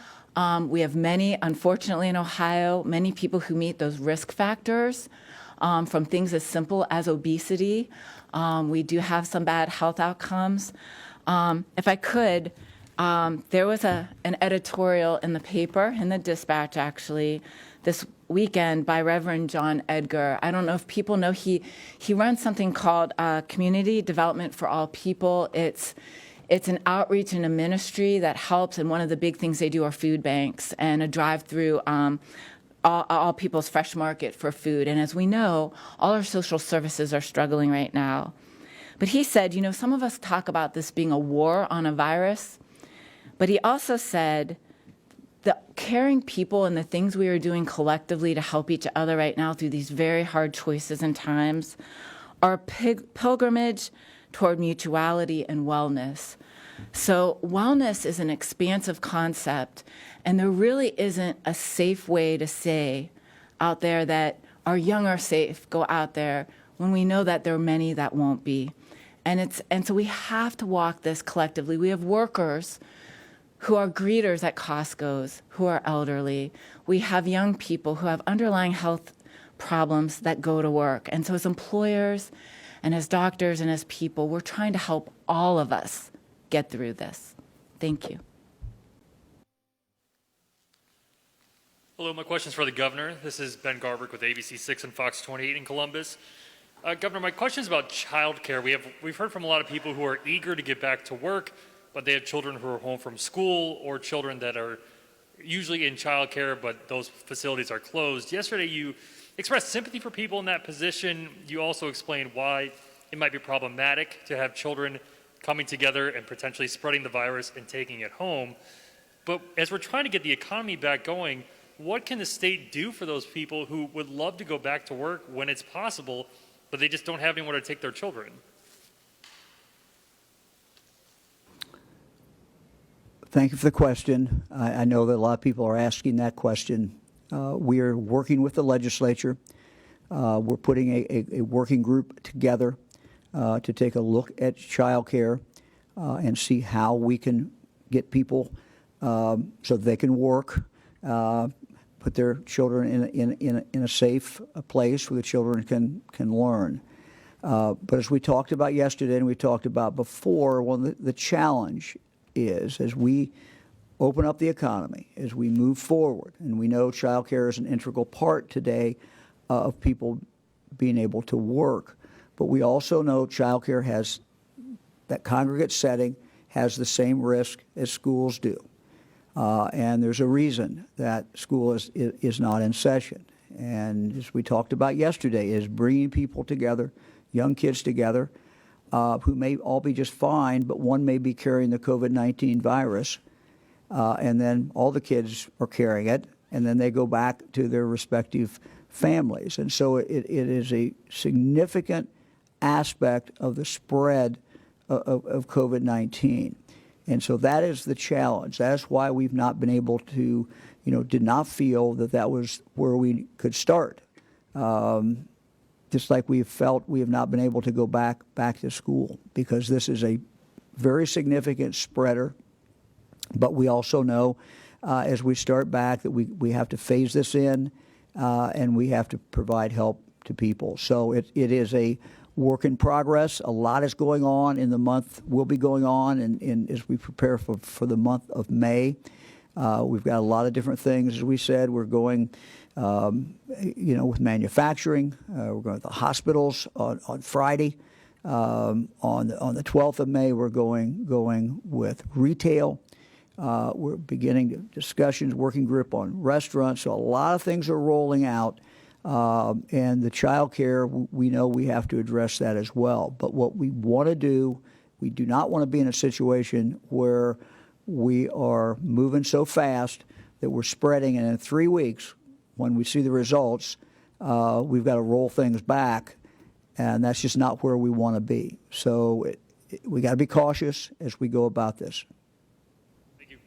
We have many, unfortunately in Ohio, many people who meet those risk factors from things as simple as obesity. We do have some bad health outcomes. If I could, there was an editorial in the paper, in the Dispatch actually, this weekend by Reverend John Edgar. I don't know if people know, he runs something called Community Development for All People. It's an outreach and a ministry that helps, and one of the big things they do are food banks and a drive-through all people's fresh market for food. And as we know, all our social services are struggling right now. But he said, some of us talk about this being a war on a virus, but he also said the caring people and the things we are doing collectively to help each other right now through these very hard choices and times are a pilgrimage toward mutuality and wellness. So wellness is an expansive concept, and there really isn't a safe way to say out there that our young are safe, go out there, when we know that there are many that won't be. And so we have to walk this collectively. We have workers who are greeters at Costco's, who are elderly. We have young people who have underlying health problems that go to work. And so as employers and as doctors and as people, we're trying to help all of us get through this. Thank you. Hello, my question's for the governor. This is Ben Garbrick with ABC 6 and Fox 28 in Columbus. Governor, my question is about childcare. We've heard from a lot of people who are eager to get back to work, but they have children who are home from school or children that are usually in childcare, but those facilities are closed. Yesterday, you expressed sympathy for people in that position. You also explained why it might be problematic to have children coming together and potentially spreading the virus and taking it home. But as we're trying to get the economy back going, what can the state do for those people who would love to go back to work when it's possible, but they just don't have anywhere to take their children? Thank you for the question. I know that a lot of people are asking that question. We are working with the legislature. We're putting a working group together to take a look at child care and see how we can get people so they can work, put their children in a safe place where the children can learn. But as we talked about yesterday and we talked about before, the challenge is as we open up the economy, as we move forward, and we know child care is an integral part today of people being able to work, but we also know child care has, that congregate setting has the same risk as schools do. And there's a reason that school is not in session. And as we talked about yesterday, is bringing people together, young kids together, who may all be just fine, but one may be carrying the COVID-19 virus, and then all the kids are carrying it, and then they go back to their respective families. And so it is a significant aspect of the spread of COVID-19. And so that is the challenge. That's why we've not been able to, did not feel that was where we could start. Just like we've felt we have not been able to go back to school, because this is a very significant spreader. But we also know as we start back that we have to phase this in and we have to provide help to people. So it is a work in progress. A lot is going on in the month, will be going on, and as we prepare for the month of May. We've got a lot of different things. As we said, we're going with manufacturing. We're going to the hospitals on Friday. On the 12th of May, we're going with retail. We're beginning discussions, working group on restaurants. So a lot of things are rolling out. And the child care, we know we have to address that as well. But what we want to do, we do not want to be in a situation where we are moving so fast that we're spreading, and in 3 weeks, when we see the results, we've got to roll things back, and that's just not where we want to be. So we got to be cautious as we go about this. Thank you.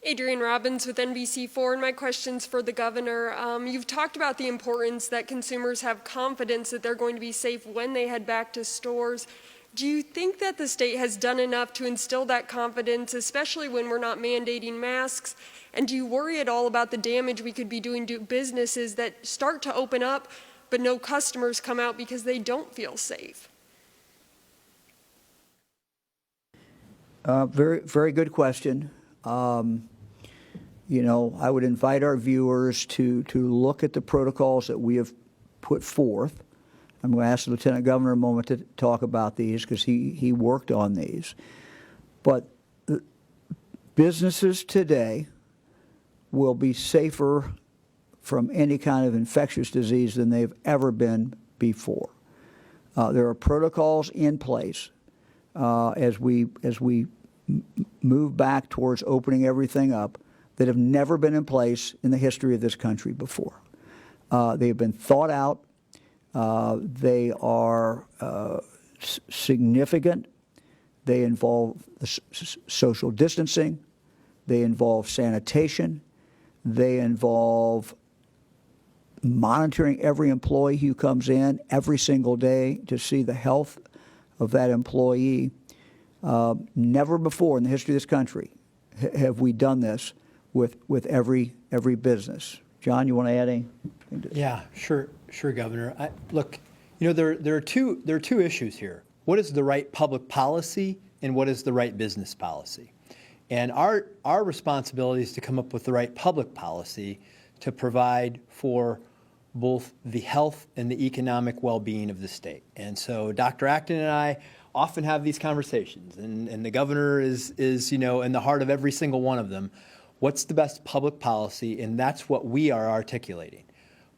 Adrienne Robbins with NBC4, and my question's for the governor. You've talked about the importance that consumers have confidence that they're going to be safe when they head back to stores. Do you think that the state has done enough to instill that confidence, especially when we're not mandating masks? And do you worry at all about the damage we could be doing to businesses that start to open up, but no customers come out because they don't feel safe? Very, very good question. You know, I would invite our viewers to look at the protocols that we have put forth. I'm going to ask the Lieutenant Governor a moment to talk about these because he worked on these. But businesses today will be safer from any kind of infectious disease than they've ever been before. There are protocols in place as we move back towards opening everything up that have never been in place in the history of this country before. They have been thought out. They are significant. They involve social distancing. They involve sanitation. They involve monitoring every employee who comes in every single day to see the health of that employee. Never before in the history of this country have we done this with every business. John, you want to add anything? Yeah, sure, Governor. Look, you know, there are two issues here. What is the right public policy, and what is the right business policy? And our responsibility is to come up with the right public policy to provide for both the health and the economic well-being of the state. And so Dr. Acton and I often have these conversations, and the governor is you know, in the heart of every single one of them. What's the best public policy? And that's what we are articulating.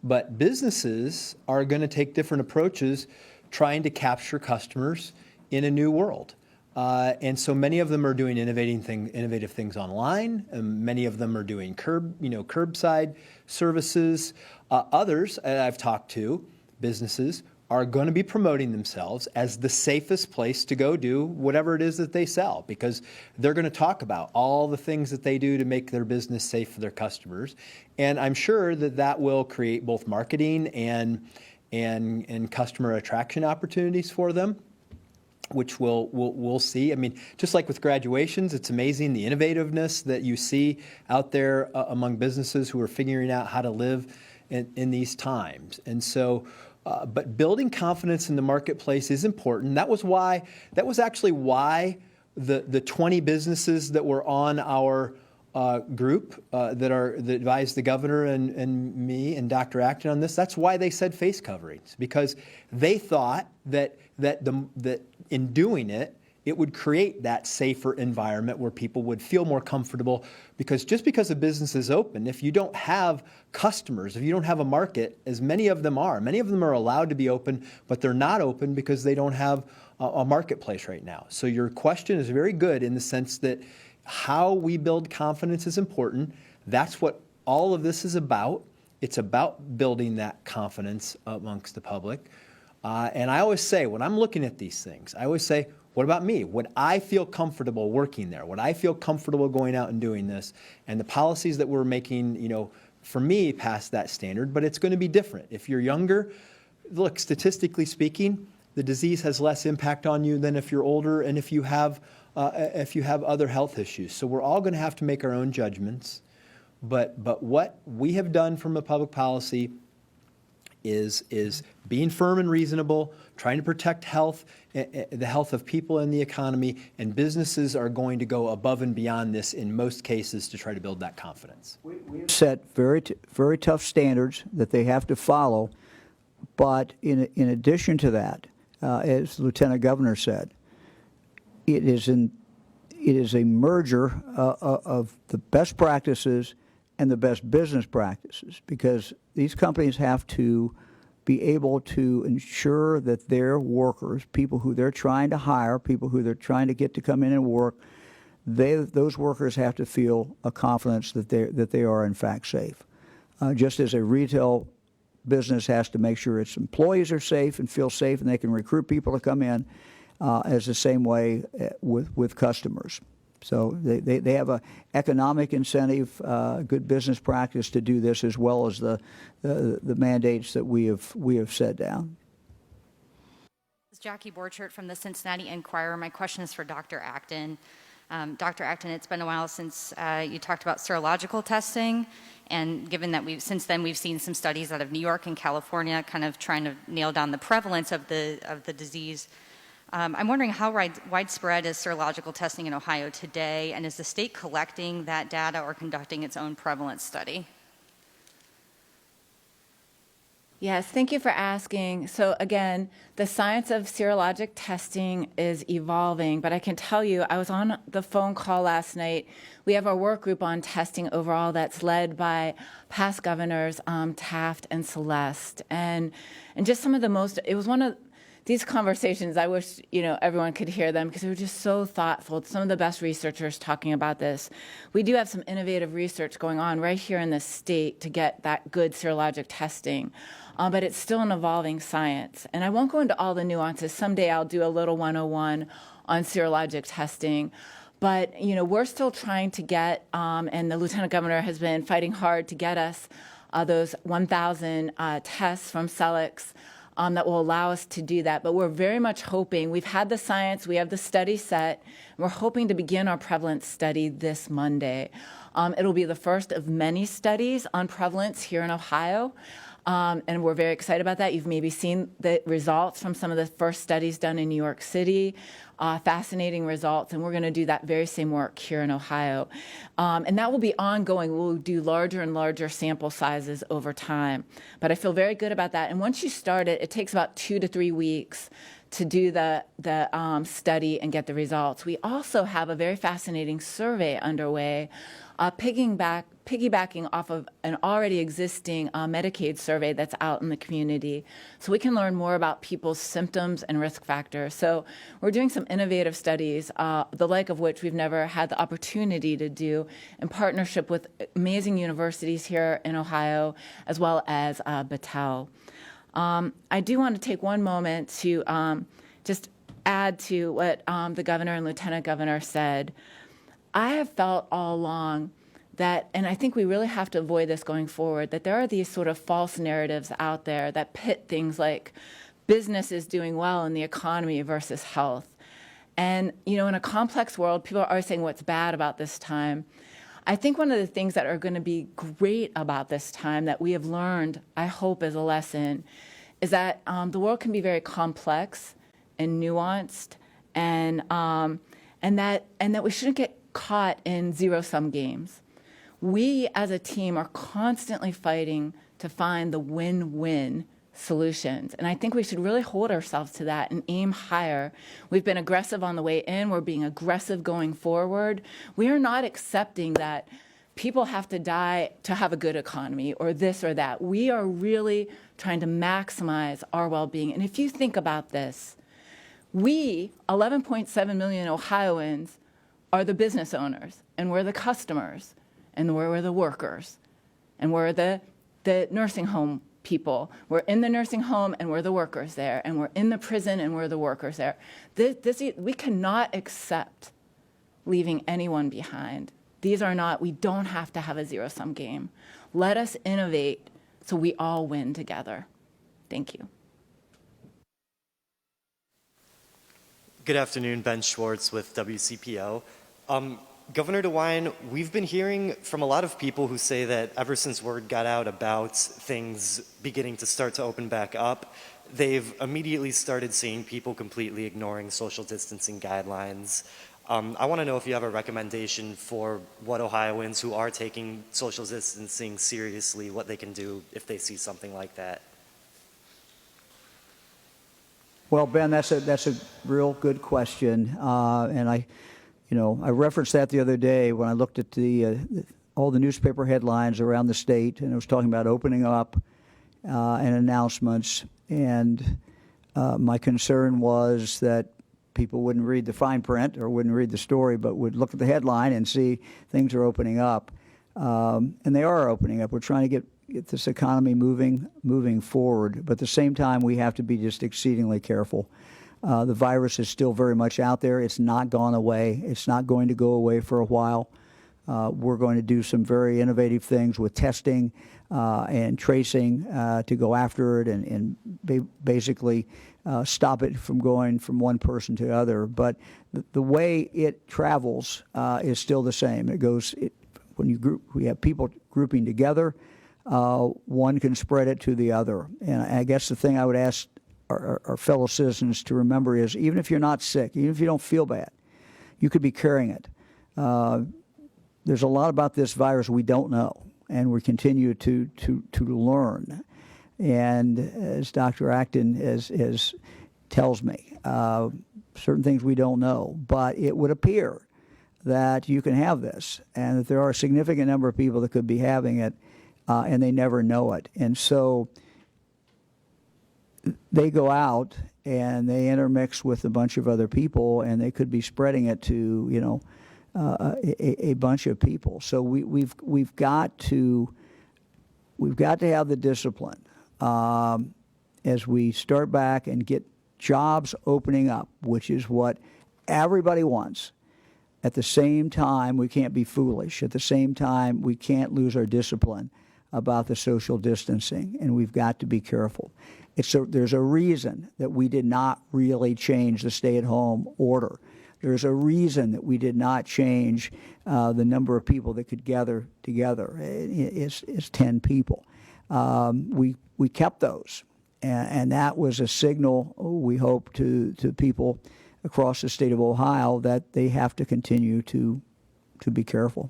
But businesses are going to take different approaches trying to capture customers in a new world. And so many of them are doing innovative things online. Many of them are doing curbside services. Others I've talked to, businesses, are going to be promoting themselves as the safest place to go do whatever it is that they sell, because they're going to talk about all the things that they do to make their business safe for their customers. And I'm sure that will create both marketing and customer attraction opportunities for them, which we'll see. I mean, just like with graduations, it's amazing the innovativeness that you see out there among businesses who are figuring out how to live in these times. And so, but building confidence in the marketplace is important. That was actually why the 20 businesses that were on our group that advised the governor and me and Dr. Acton on this, that's why they said face coverings, because they thought that in doing it, it would create that safer environment where people would feel more comfortable. Because just because a business is open, if you don't have customers, if you don't have a market, as many of them are allowed to be open, but they're not open because they don't have a marketplace right now. So your question is very good in the sense that how we build confidence is important. That's what all of this is about. It's about building that confidence amongst the public. And I always say, when I'm looking at these things, I always say, what about me? Would I feel comfortable working there? Would I feel comfortable going out and doing this? And the policies that we're making, you know, for me, pass that standard, but it's going to be different. If you're younger, look, statistically speaking, the disease has less impact on you than if you're older and if you have other health issues. So we're all going to have to make our own judgments. But what we have done from a public policy is being firm and reasonable, trying to protect health, the health of people and the economy, and businesses are going to go above and beyond this in most cases to try to build that confidence. We set very tough standards that they have to follow, but in addition to that, as the Lieutenant Governor said, it is a merger of the best practices and the best business practices, because these companies have to be able to ensure that their workers, people who they're trying to hire, people who they're trying to get to come in and work, those workers have to feel a confidence that they are in fact safe. Just as a retail business has to make sure its employees are safe and feel safe and they can recruit people to come in, as the same way with customers. So they have an economic incentive, good business practice to do this, as well as the mandates that we have set down. This is Jackie Borchert from the Cincinnati Enquirer. My question is for Dr. Acton. Dr. Acton, it's been a while since you talked about serological testing, and given that since then we've seen some studies out of New York and California kind of trying to nail down the prevalence of the disease. I'm wondering how widespread is serological testing in Ohio today, and is the state collecting that data or conducting its own prevalence study? Yes, thank you for asking. So again, the science of serologic testing is evolving, but I can tell you, I was on the phone call last night. We have our work group on testing overall that's led by past governors Taft and Celeste, and just some of the most, it was one of these conversations, I wish everyone could hear them, because they were just so thoughtful. Some of the best researchers talking about this. We do have some innovative research going on right here in the state to get that good serologic testing, but it's still an evolving science. And I won't go into all the nuances. Someday I'll do a little 101 on serologic testing. But we're still trying to get, and the Lieutenant Governor has been fighting hard to get us those 1,000 tests from Celix. That will allow us to do that. But we're very much hoping, we've had the science, we have the study set, and we're hoping to begin our prevalence study this Monday. It'll be the first of many studies on prevalence here in Ohio, and we're very excited about that. You've maybe seen the results from some of the first studies done in New York City. Fascinating results, and we're going to do that very same work here in Ohio. And that will be ongoing. We'll do larger and larger sample sizes over time. But I feel very good about that. And once you start it, it takes about 2 to 3 weeks to do the study and get the results. We also have a very fascinating survey underway, piggybacking off of an already existing Medicaid survey that's out in the community, so we can learn more about people's symptoms and risk factors. So we're doing some innovative studies, the like of which we've never had the opportunity to do, in partnership with amazing universities here in Ohio, as well as Battelle. I do want to take one moment to just add to what the governor and lieutenant governor said. I have felt all along that, and I think we really have to avoid this going forward, that there are these sort of false narratives out there that pit things like business is doing well in the economy versus health. And, in a complex world, people are always saying what's bad about this time. I think one of the things that are going to be great about this time that we have learned, I hope as a lesson, is that the world can be very complex and nuanced, and that we shouldn't get caught in zero-sum games. We as a team are constantly fighting to find the win-win solutions. And I think we should really hold ourselves to that and aim higher. We've been aggressive on the way in. We're being aggressive going forward. We are not accepting that people have to die to have a good economy or this or that. We are really trying to maximize our well-being. And if you think about this, we, 11.7 million Ohioans, are the business owners, and we're the customers, and we're the workers, and we're the nursing home people. We're in the nursing home, and we're the workers there, and we're in the prison, and we're the workers there. We cannot accept leaving anyone behind. We don't have to have a zero-sum game. Let us innovate so we all win together. Thank you. Good afternoon, Ben Schwartz with WCPO. Governor DeWine, we've been hearing from a lot of people who say that ever since word got out about things beginning to start to open back up, they've immediately started seeing people completely ignoring social distancing guidelines. I want to know if you have a recommendation for what Ohioans who are taking social distancing seriously, what they can do if they see something like that. Well, Ben, that's a real good question, and I referenced that the other day when I looked at all the newspaper headlines around the state, and it was talking about opening up and announcements, and my concern was that people wouldn't read the fine print or wouldn't read the story, but would look at the headline and see things are opening up, and they are opening up. We're trying to get this economy moving forward, but at the same time, we have to be just exceedingly careful. The virus is still very much out there. It's not gone away. It's not going to go away for a while. We're going to do some very innovative things with testing and tracing to go after it and basically stop it from going from one person to the other. But the way it travels is still the same. It goes when we have people grouping together. One can spread it to the other. And I guess the thing I would ask our fellow citizens to remember is, even if you're not sick, even if you don't feel bad, you could be carrying it. There's a lot about this virus we don't know, and we continue to learn. And as Dr. Acton tells me, certain things we don't know, but it would appear that you can have this, and that there are a significant number of people that could be having it, and they never know it. And so they go out and they intermix with a bunch of other people, and they could be spreading it to, a bunch of people. So we've got to have the discipline as we start back and get jobs opening up, which is what everybody wants. At the same time, we can't be foolish. At the same time, we can't lose our discipline about the social distancing, and we've got to be careful. There's a reason that we did not really change the stay-at-home order. There's a reason that we did not change the number of people that could gather together. It's 10 people. We kept those, and that was a signal, we hope, to people across the state of Ohio that they have to continue to be careful.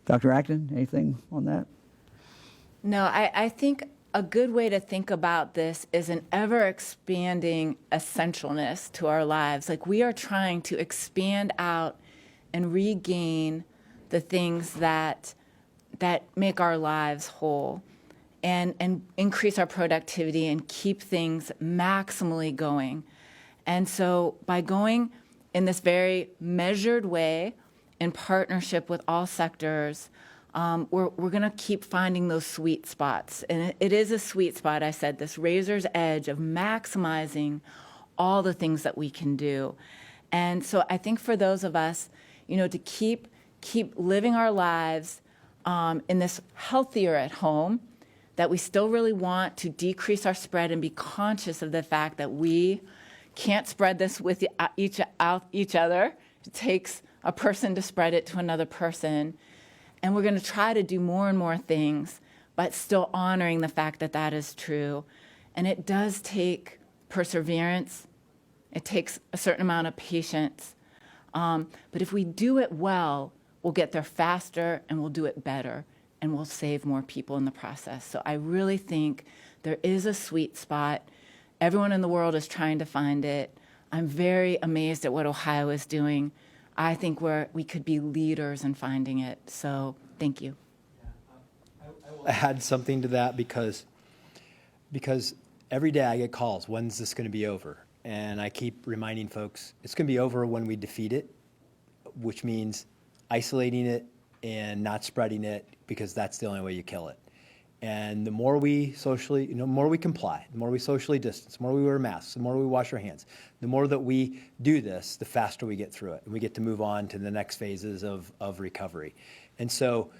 Dr. Acton, anything on that? No, I think a good way to think about this is an ever-expanding essentialness to our lives. Like, we are trying to expand out and regain the things that make our lives whole and increase our productivity and keep things maximally going. And so by going in this very measured way in partnership with all sectors, we're going to keep finding those sweet spots. And it is a sweet spot, I said, this razor's edge of maximizing all the things that we can do. And so I think for those of us, to keep living our lives in this healthier at home, that we still really want to decrease our spread and be conscious of the fact that we can't spread this with each other. It takes a person to spread it to another person. And we're going to try to do more and more things, but still honoring the fact that that is true. And it does take perseverance. It takes a certain amount of patience. But if we do it well, we'll get there faster and we'll do it better and we'll save more people in the process. So I really think there is a sweet spot. Everyone in the world is trying to find it. I'm very amazed at what Ohio is doing. I think we could be leaders in finding it. So thank you. I will add something to that because every day I get calls, when's this going to be over? And I keep reminding folks, it's going to be over when we defeat it, which means isolating it and not spreading it, because that's the only way you kill it. And the more we socially, the more we comply, the more we socially distance, the more we wear masks, the more we wash our hands, the more that we do this, the faster we get through it. And we get to move on to the next phases of recovery. And so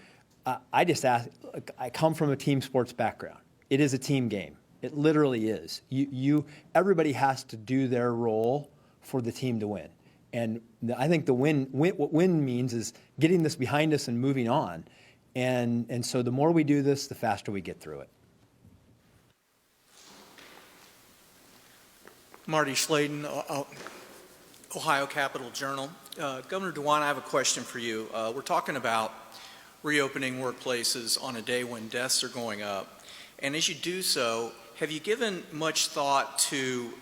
I just ask, I come from a team sports background. It is a team game. It literally is. Everybody has to do their role for the team to win. And I think what win means is getting this behind us and moving on. And so the more we do this, the faster we get through it. Marty Sladen, Ohio Capital Journal. Governor DeWine, I have a question for you. We're talking about reopening workplaces on a day when deaths are going up. And as you do so, have you given much thought to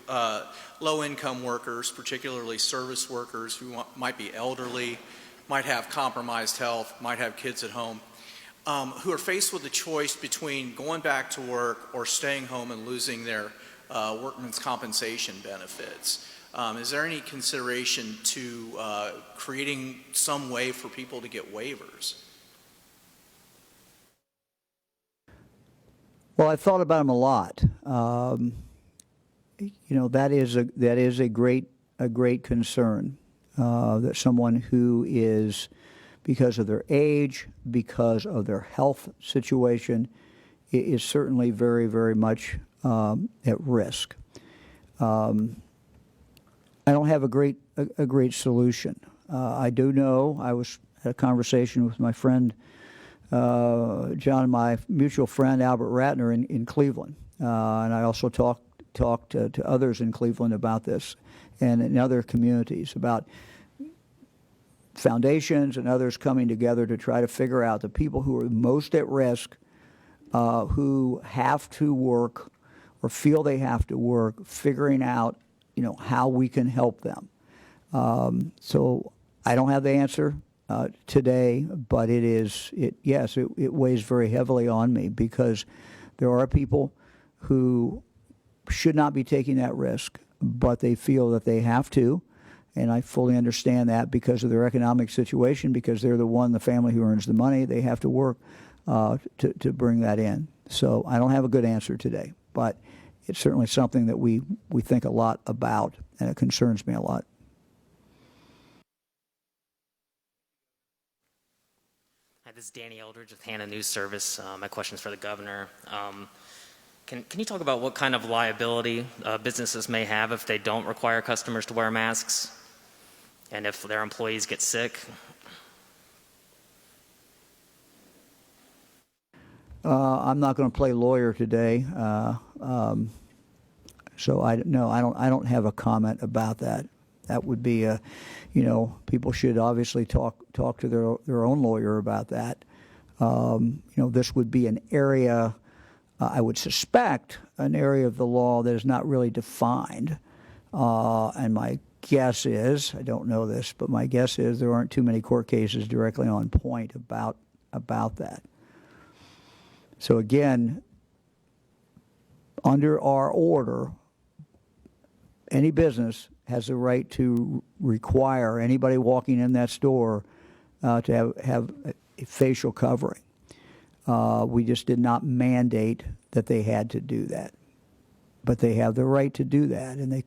low-income workers, particularly service workers who might be elderly, might have compromised health, might have kids at home, who are faced with the choice between going back to work or staying home and losing their workman's compensation benefits? Is there any consideration to creating some way for people to get waivers? Well, I've thought about them a lot. That is a great concern, that someone who is, because of their age, because of their health situation, is certainly very, very much at risk. I don't have a great solution. I do know I had a conversation with my friend John and my mutual friend Albert Ratner in Cleveland, and I also talked to others in Cleveland about this, and in other communities about foundations and others coming together to try to figure out the people who are most at risk, who have to work or feel they have to work, figuring out how we can help them. So I don't have the answer today, but it weighs very heavily on me, because there are people who should not be taking that risk, but they feel that they have to, and I fully understand that because of their economic situation, because they're the family who earns the money. They have to work to bring that in. So I don't have a good answer today, but it's certainly something that we think a lot about, and it concerns me a lot. Hi, this is Danny Eldridge with Hannah News Service. My question is for the governor. Can you talk about what kind of liability businesses may have if they don't require customers to wear masks, and if their employees get sick? I'm not going to play lawyer today, so I don't have a comment about that. That would be people should obviously talk to their own lawyer about that. This would be an area, I would suspect, an area of the law that is not really defined, and my guess is, I don't know this, but my guess is there aren't too many court cases directly on point about that. So again, under our order, any business has the right to require anybody walking in that store to have a facial covering. We just did not mandate that they had to do that, but they have the right to do that, and they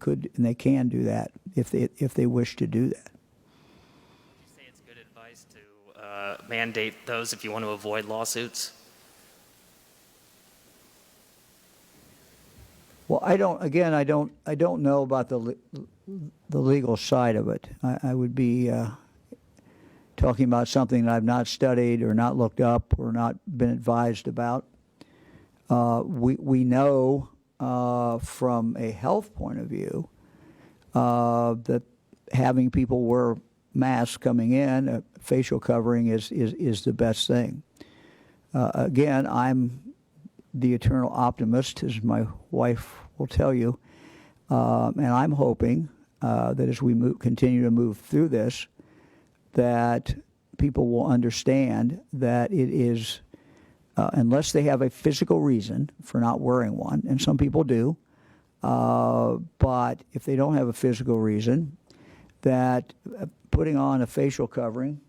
can do that if they wish to do that. Would you say it's good advice to mandate those if you want to avoid lawsuits? Well, I don't know about the legal side of it. I would be talking about something that I've not studied or not looked up or not been advised about. We know from a health point of view that having people wear masks coming in, a facial covering is the best thing. Again, I'm the eternal optimist, as my wife will tell you, and I'm hoping that as we continue to move through this, that people will understand that it is, unless they have a physical reason for not wearing one, and some people do, but if they don't have a physical reason, that putting on a facial covering,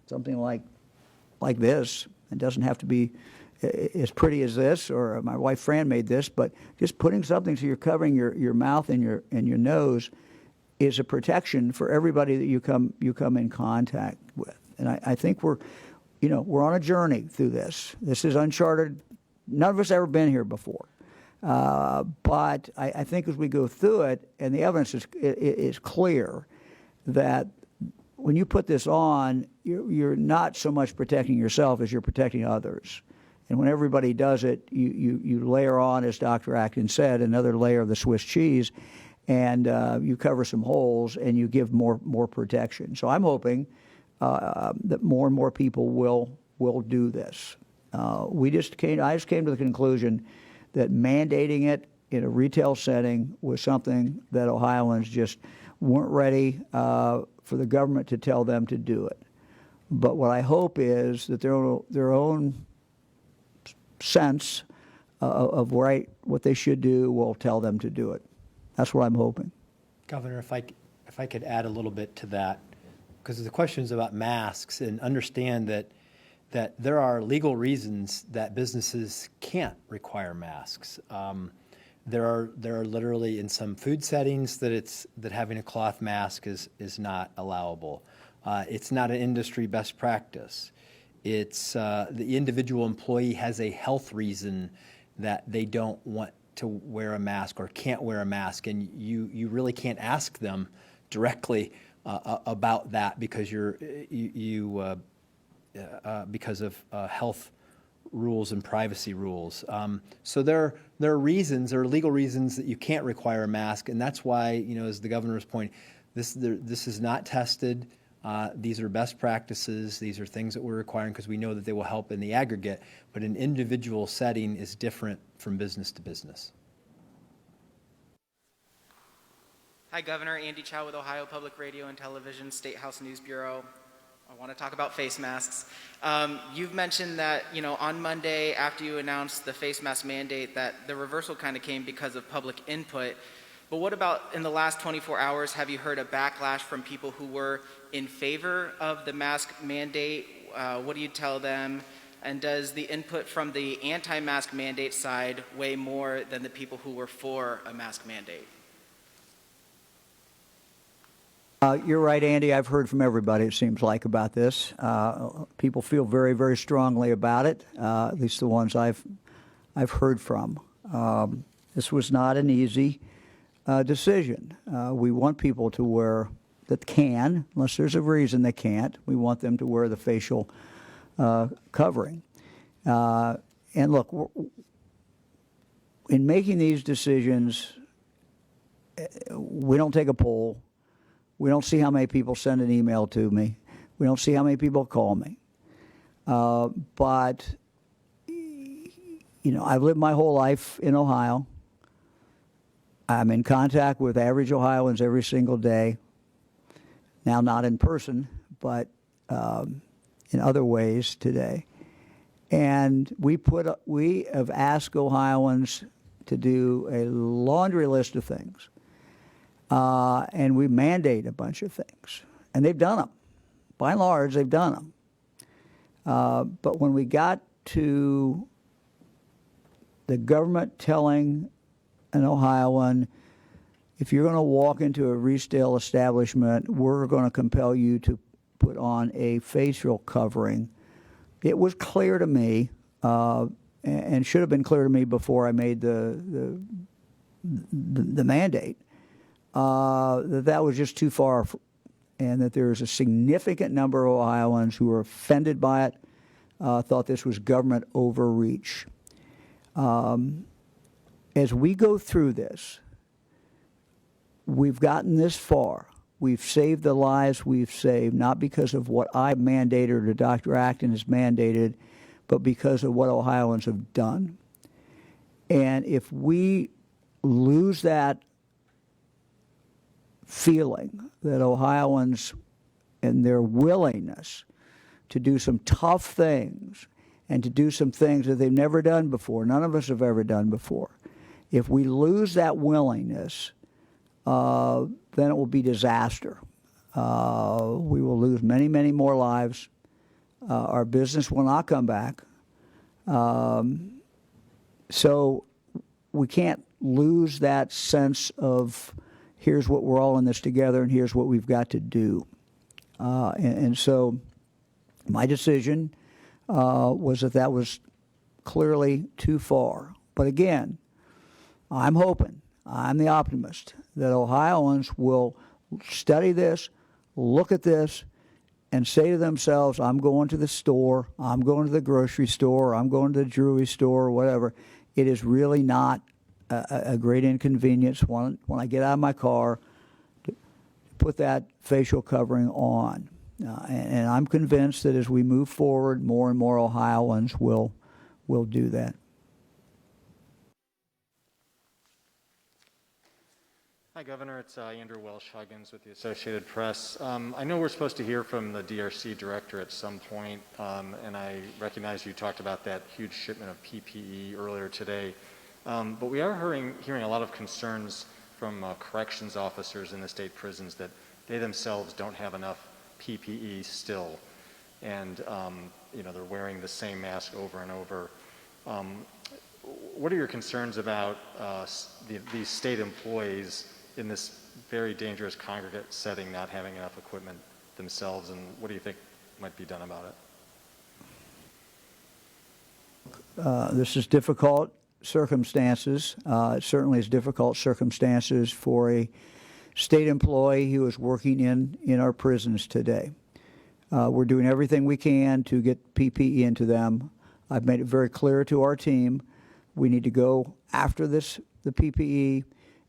something like this, it doesn't have to be as pretty as this, or my wife Fran made this, but just putting something so you're covering your mouth and your nose is a protection for everybody that you come in contact with. And I think we're on a journey through this. This is uncharted. None of us ever been here before. But I think as we go through it, and the evidence is clear that when you put this on, you're not so much protecting yourself as you're protecting others. And when everybody does it, you layer on, as Dr. Acton said, another layer of the Swiss cheese, and you cover some holes and you give more protection. So I'm hoping that more and more people will do this. I just came to the conclusion that mandating it in a retail setting was something that Ohioans just weren't ready for the government to tell them to do it. But what I hope is that their own sense of what they should do will tell them to do it. That's what I'm hoping. Governor, if I could add a little bit to that, because the question is about masks, and understand that there are legal reasons that businesses can't require masks. There are literally in some food settings that having a cloth mask is not allowable. It's not an industry best practice. It's the individual employee has a health reason that they don't want to wear a mask or can't wear a mask, and you really can't ask them directly about that because because of health rules and privacy rules. So there are reasons, there are legal reasons that you can't require a mask, and that's why, as the governor's point, this is not tested. These are best practices. These are things that we're requiring because we know that they will help in the aggregate, but an individual setting is different from business to business. Hi, Governor. Andy Chow with Ohio Public Radio and Television, State House News Bureau. I want to talk about face masks. You've mentioned that, on Monday, after you announced the face mask mandate, that the reversal kind of came because of public input. But what about in the last 24 hours? Have you heard a backlash from people who were in favor of the mask mandate? What do you tell them? And does the input from the anti-mask mandate side weigh more than the people who were for a mask mandate? You're right, Andy. I've heard from everybody, it seems like, about this. People feel very, very strongly about it, at least the ones I've heard from. This was not an easy decision. We want people to wear, that can, unless there's a reason they can't, we want them to wear the facial covering. And look, in making these decisions, we don't take a poll. We don't see how many people send an email to me. We don't see how many people call me. But, I've lived my whole life in Ohio. I'm in contact with average Ohioans every single day. Now, not in person, but in other ways today. And we have asked Ohioans to do a laundry list of things. And we mandate a bunch of things. And they've done them. By and large, they've done them. But when we got to the government telling an Ohioan, if you're going to walk into a retail establishment, we're going to compel you to put on a facial covering, it was clear to me, and should have been clear to me before I made the mandate, that was just too far, and that there's a significant number of Ohioans who were offended by it, thought this was government overreach. As we go through this, we've gotten this far. We've saved the lives we've saved, not because of what I mandated or Dr. Acton has mandated, but because of what Ohioans have done. And if we lose that feeling that Ohioans and their willingness to do some tough things and to do some things that they've never done before, none of us have ever done before, if we lose that willingness, then it will be disaster. We will lose many, many more lives. Our business will not come back. So we can't lose that sense of here's what we're all in this together and here's what we've got to do. And so my decision was that was clearly too far. But again, I'm hoping, I'm the optimist, that Ohioans will study this, look at this, and say to themselves, I'm going to the store, I'm going to the grocery store, I'm going to the jewelry store, or whatever. It is really not a great inconvenience when I get out of my car to put that facial covering on. And I'm convinced that as we move forward, more and more Ohioans will do that. Hi, Governor. It's Andrew Welsh-Huggins with the Associated Press. I know we're supposed to hear from the DRC director at some point, and I recognize you talked about that huge shipment of PPE earlier today. But we are hearing a lot of concerns from corrections officers in the state prisons that they themselves don't have enough PPE still. And they're wearing the same mask over and over. What are your concerns about these state employees in this very dangerous congregate setting not having enough equipment themselves, and what do you think might be done about it? This is difficult circumstances. It certainly is difficult circumstances for a state employee who is working in our prisons today. We're doing everything we can to get PPE into them. I've made it very clear to our team we need to go after the PPE,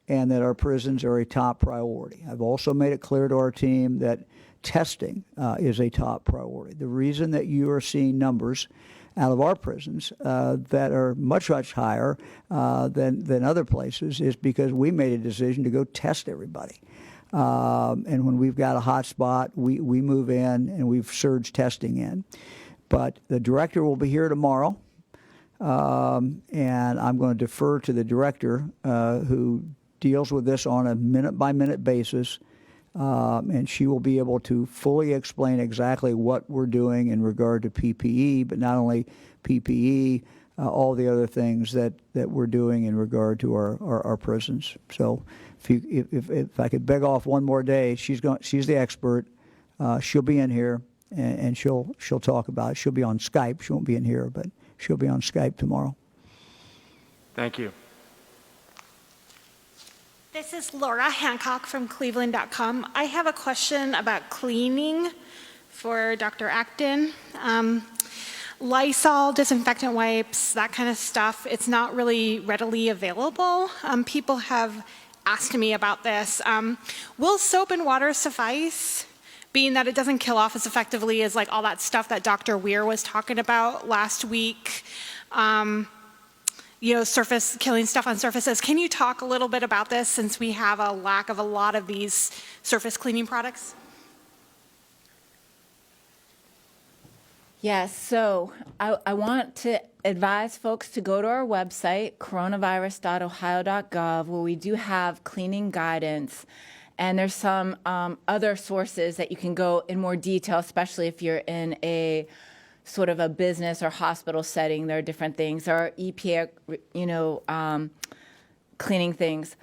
and that our prisons are a top priority. I've also made it clear to our team that testing is a top priority. The reason that you are seeing numbers out of our prisons that are much, much higher than other places is because we made a decision to go test everybody. And when we've got a hot spot, we move in and we've surged testing in. But the director will be here tomorrow, and I'm going to defer to the director who deals with this on a minute-by-minute basis, and she will be able to fully explain exactly what we're doing in regard to PPE, but not only PPE, all the other things that we're doing in regard to our prisons. So if I could beg off one more day, she's the expert. She'll be in here, and she'll talk about it. She'll be on Skype. She won't be in here, but she'll be on Skype tomorrow. Thank you. This is Laura Hancock from Cleveland.com. I have a question about cleaning for Dr. Acton. Lysol, disinfectant wipes, that kind of stuff, it's not really readily available. People have asked me about this. Will soap and water suffice, being that it doesn't kill off as effectively as like all that stuff that Dr. Weir was talking about last week? Surface killing stuff on surfaces. Can you talk a little bit about this, since we have a lack of a lot of these surface cleaning products? Yes, so I want to advise folks to go to our website, coronavirus.ohio.gov, where we do have cleaning guidance. And there's some other sources that you can go in more detail, especially if you're in a sort of a business or hospital setting. There are different things. There are EPA, cleaning things.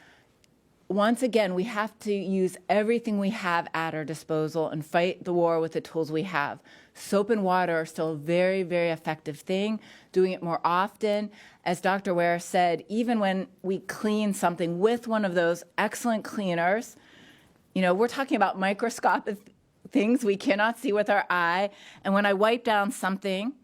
Once again, we have to use everything we have at our disposal and fight the war with the tools we have. Soap and water are still a very, very effective thing. Doing it more often. As Dr. Ware said, even when we clean something with one of those excellent cleaners, we're talking about microscopic things we cannot see with our eye. And when I wipe down something,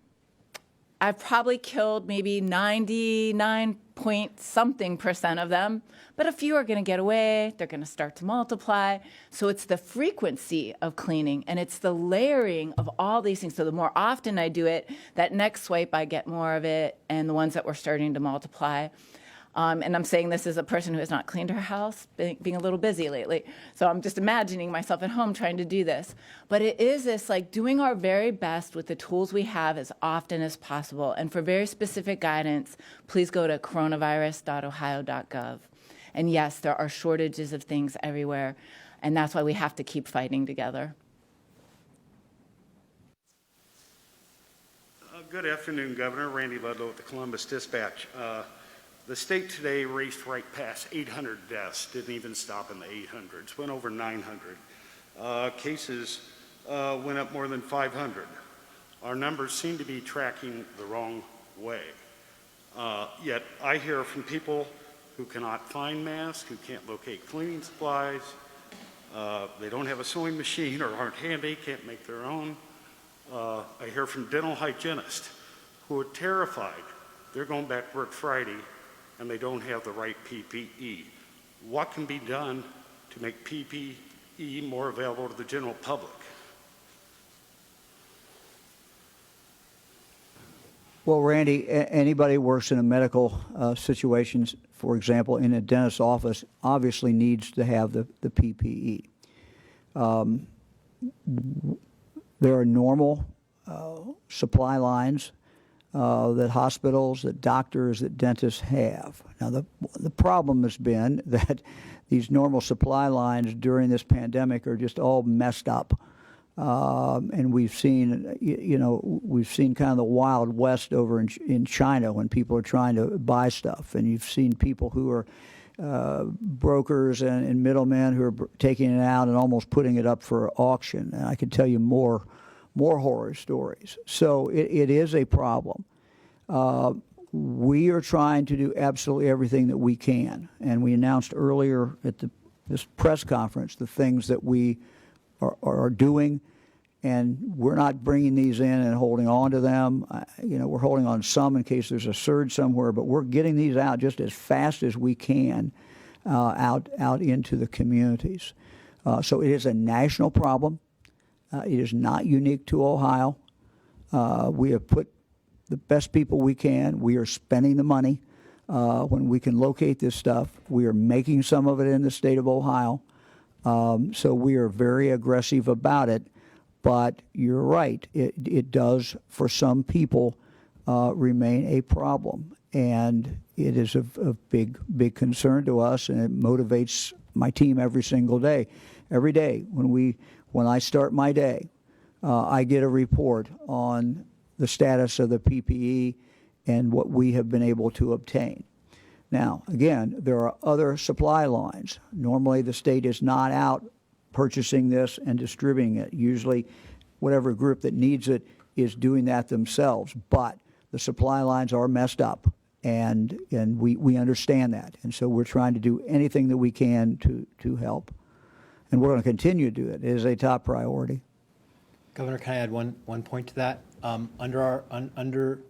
I've probably killed maybe 99 point something % of them, but a few are going to get away. They're going to start to multiply. So it's the frequency of cleaning, and it's the layering of all these things. So the more often I do it, that next swipe I get more of it, and the ones that were starting to multiply. And I'm saying this as a person who has not cleaned her house, being a little busy lately. So I'm just imagining myself at home trying to do this. But it is this, like, doing our very best with the tools we have as often as possible. And for very specific guidance, please go to coronavirus.ohio.gov. And yes, there are shortages of things everywhere. And that's why we have to keep fighting together. Good afternoon, Governor. Randy Ludlow with the Columbus Dispatch. The state today raced right past 800 deaths, didn't even stop in the 800s, went over 900. Cases went up more than 500. Our numbers seem to be tracking the wrong way. Yet I hear from people who cannot find masks, who can't locate cleaning supplies, they don't have a sewing machine or aren't handy, can't make their own. I hear from dental hygienists who are terrified. They're going back to work Friday and they don't have the right PPE. What can be done to make PPE more available to the general public? Well, Randy, anybody who works in a medical situation, for example, in a dentist's office, obviously needs to have the PPE. There are normal supply lines that hospitals, that doctors, that dentists have. Now, the problem has been that these normal supply lines during this pandemic are just all messed up. And we've seen, we've seen kind of the Wild West over in China when people are trying to buy stuff. And you've seen people who are brokers and middlemen who are taking it out and almost putting it up for auction. And I could tell you more horror stories. So it is a problem. We are trying to do absolutely everything that we can. And we announced earlier at this press conference the things that we are doing, and we're not bringing these in and holding on to them. We're holding on some in case there's a surge somewhere, but we're getting these out just as fast as we can out into the communities. So it is a national problem. It is not unique to Ohio. We have put the best people we can. We are spending the money when we can locate this stuff. We are making some of it in the state of Ohio. So we are very aggressive about it, but you're right. It does, for some people, remain a problem. And it is of big concern to us, and it motivates my team every single day. Every day when I start my day, I get a report on the status of the PPE and what we have been able to obtain. Now, again, there are other supply lines. Normally, the state is not out purchasing this and distributing it. Usually, whatever group that needs it is doing that themselves. But the supply lines are messed up, and we understand that. And so we're trying to do anything that we can to help. And we're going to continue to do it. It is a top priority. Governor, can I add one point to that? Under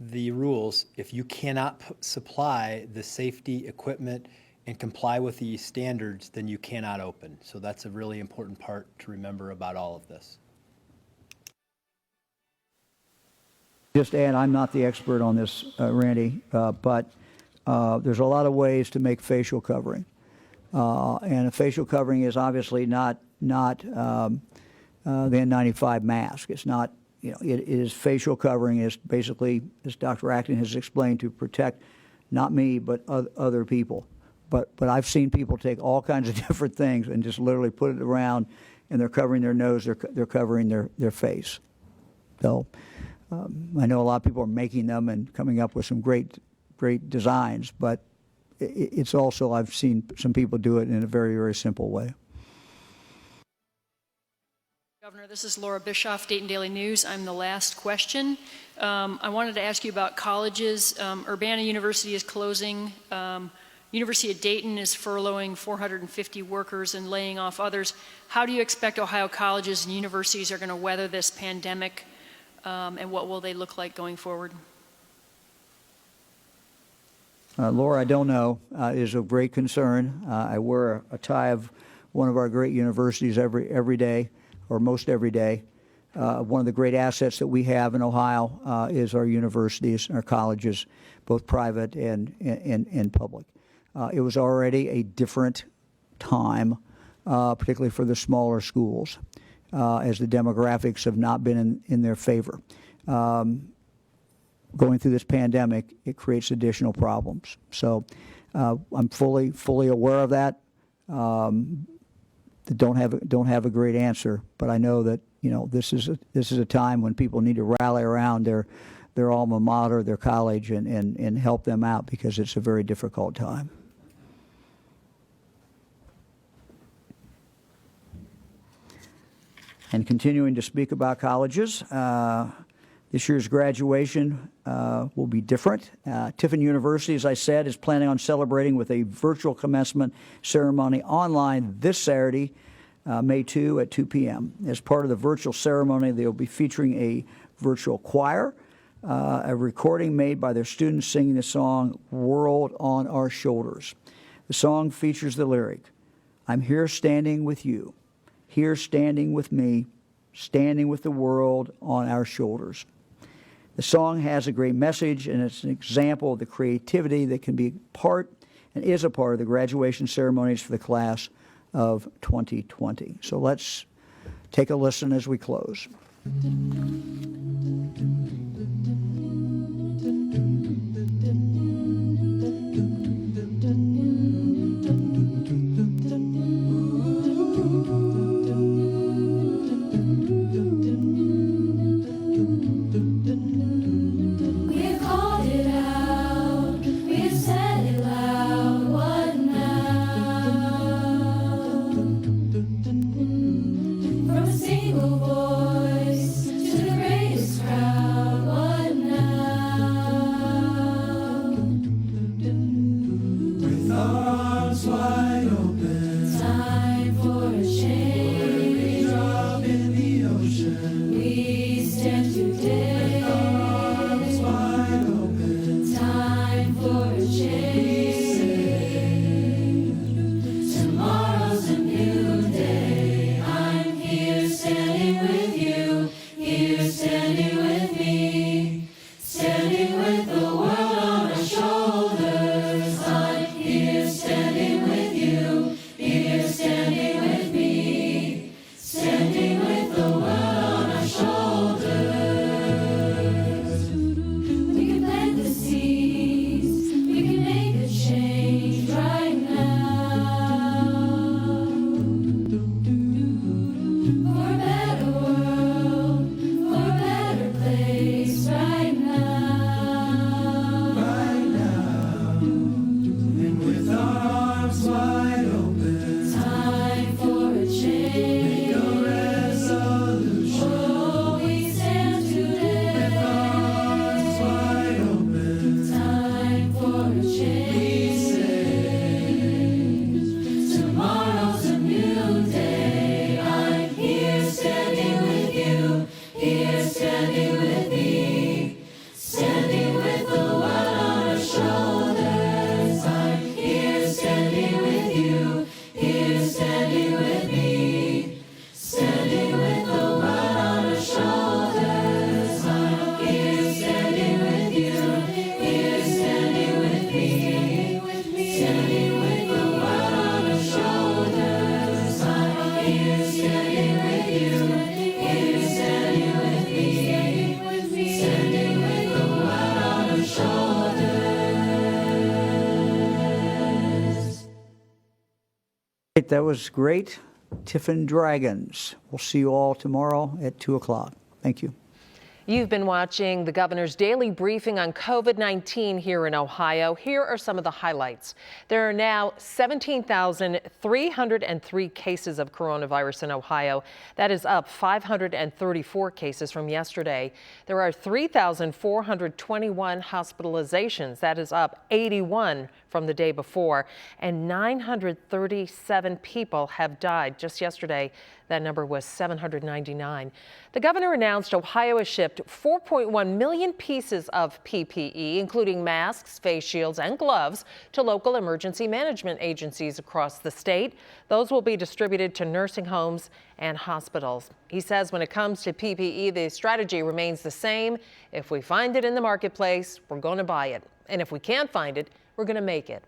the rules, if you cannot supply the safety equipment and comply with the standards, then you cannot open. So that's a really important part to remember about all of this. Just add, I'm not the expert on this, Randy, but there's a lot of ways to make facial covering. And a facial covering is obviously not the N95 mask. It's not, it is facial covering is basically, as Dr. Acton has explained, to protect not me, but other people. But I've seen people take all kinds of different things and just literally put it around, and they're covering their nose, they're covering their face. So I know a lot of people are making them and coming up with some great designs, but it's also, I've seen some people do it in a very, very simple way. Governor, this is Laura Bischoff, Dayton Daily News. I'm the last question. I wanted to ask you about colleges. Urbana University is closing. University of Dayton is furloughing 450 workers and laying off others. How do you expect Ohio colleges and universities are going to weather this pandemic, and what will they look like going forward? Laura, I don't know. It is of great concern. I wear a tie of one of our great universities every day, or most every day. One of the great assets that we have in Ohio is our universities, our colleges, both private and public. It was already a different time, particularly for the smaller schools, as the demographics have not been in their favor. Going through this pandemic, it creates additional problems. So I'm fully aware of that. Don't have a great answer, but I know that this is a time when people need to rally around their alma mater, their college, and help them out, because it's a very difficult time. And continuing to speak about colleges, this year's graduation will be different. Tiffin University, as I said, is planning on celebrating with a virtual commencement ceremony online this Saturday, May 2 at 2 p.m. As part of the virtual ceremony, they will be featuring a virtual choir, a recording made by their students singing the song "World on Our Shoulders." The song features the lyric, "I'm here standing with you, here standing with me, standing with the world on our shoulders." The song has a great message, and it's an example of the creativity that can be part and is a part of the graduation ceremonies for the class of 2020. So let's take a listen as we close. That was great. Tiffin Dragons. We'll see you all tomorrow at 2 o'clock. Thank you. You've been watching the governor's daily briefing on COVID-19 here in Ohio. Here are some of the highlights. There are now 17,303 cases of coronavirus in Ohio. That is up 534 cases from yesterday. There are 3,421 hospitalizations. That is up 81 from the day before. And 937 people have died. Just yesterday, that number was 799. The governor announced Ohio has shipped 4.1 million pieces of PPE, including masks, face shields, and gloves, to local emergency management agencies across the state. Those will be distributed to nursing homes and hospitals. He says when it comes to PPE, the strategy remains the same. If we find it in the marketplace, we're going to buy it. And if we can't find it, we're going to make it.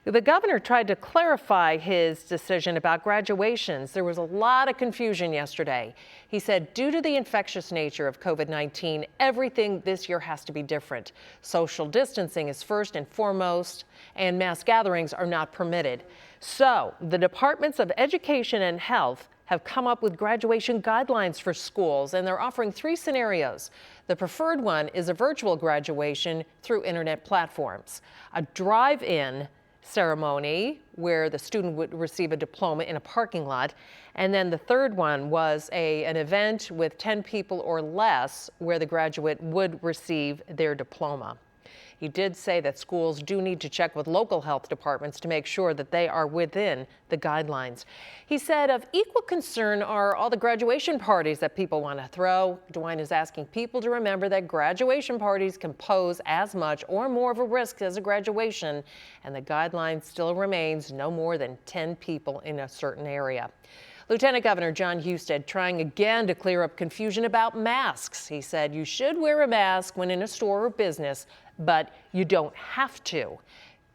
The governor tried to clarify his decision about graduations. There was a lot of confusion yesterday. He said due to the infectious nature of COVID-19, everything this year has to be different. Social distancing is first and foremost, and mass gatherings are not permitted. So the Departments of Education and Health have come up with graduation guidelines for schools, and they're offering 3 scenarios. The preferred one is a virtual graduation through internet platforms, a drive-in ceremony where the student would receive a diploma in a parking lot. And then the third one was an event with 10 people or less where the graduate would receive their diploma. He did say that schools do need to check with local health departments to make sure that they are within the guidelines. He said of equal concern are all the graduation parties that people want to throw. DeWine is asking people to remember that graduation parties can pose as much or more of a risk as a graduation, and the guideline still remains no more than 10 people in a certain area. Lieutenant Governor Jon Husted trying again to clear up confusion about masks. He said you should wear a mask when in a store or business, but you don't have to.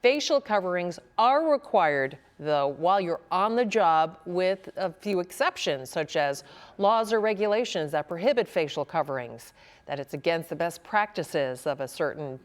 Facial coverings are required, though, while you're on the job, with a few exceptions, such as laws or regulations that prohibit facial coverings, that it's against the best practices of a certain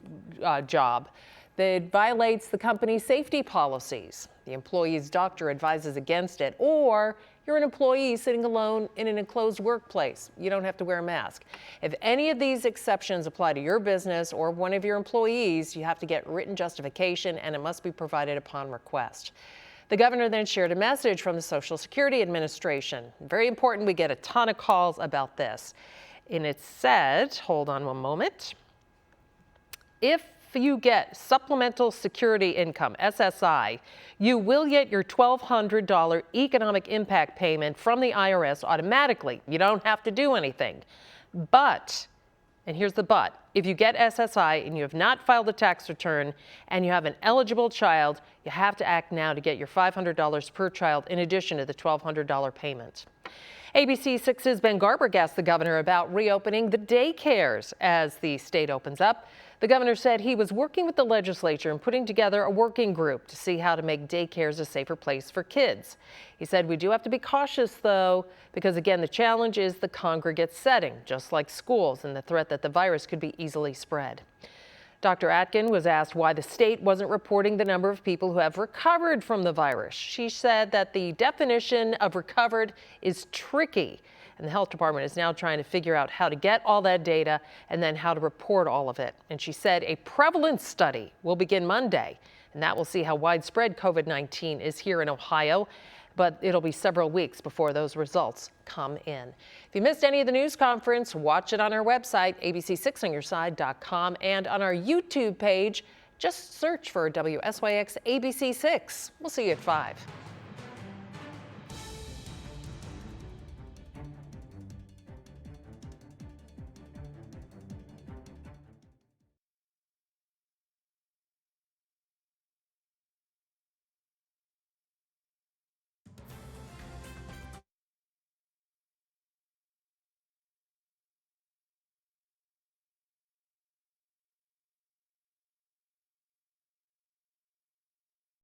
job, that it violates the company's safety policies, the employee's doctor advises against it, or you're an employee sitting alone in an enclosed workplace. You don't have to wear a mask. If any of these exceptions apply to your business or one of your employees, you have to get written justification, and it must be provided upon request. The governor then shared a message from the Social Security Administration. Very important, we get a ton of calls about this. And it said, hold on one moment, if you get supplemental security income, SSI, you will get your $1,200 economic impact payment from the IRS automatically. You don't have to do anything. But, and here's the but, if you get SSI and you have not filed a tax return and you have an eligible child, you have to act now to get your $500 per child in addition to the $1,200 payment. ABC 6's Ben Garber asked the governor about reopening the daycares as the state opens up. The governor said he was working with the legislature and putting together a working group to see how to make daycares a safer place for kids. He said we do have to be cautious, though, because, again, the challenge is the congregate setting, just like schools, and the threat that the virus could be easily spread. Dr. Acton was asked why the state wasn't reporting the number of people who have recovered from the virus. She said that the definition of recovered is tricky, and the health department is now trying to figure out how to get all that data and then how to report all of it. And she said a prevalence study will begin Monday, and that will see how widespread COVID-19 is here in Ohio. But it'll be several weeks before those results come in. If you missed any of the news conference, watch it on our website, abc6onyourside.com, and on our YouTube page. Just search for WSYX ABC6. We'll see you at 5.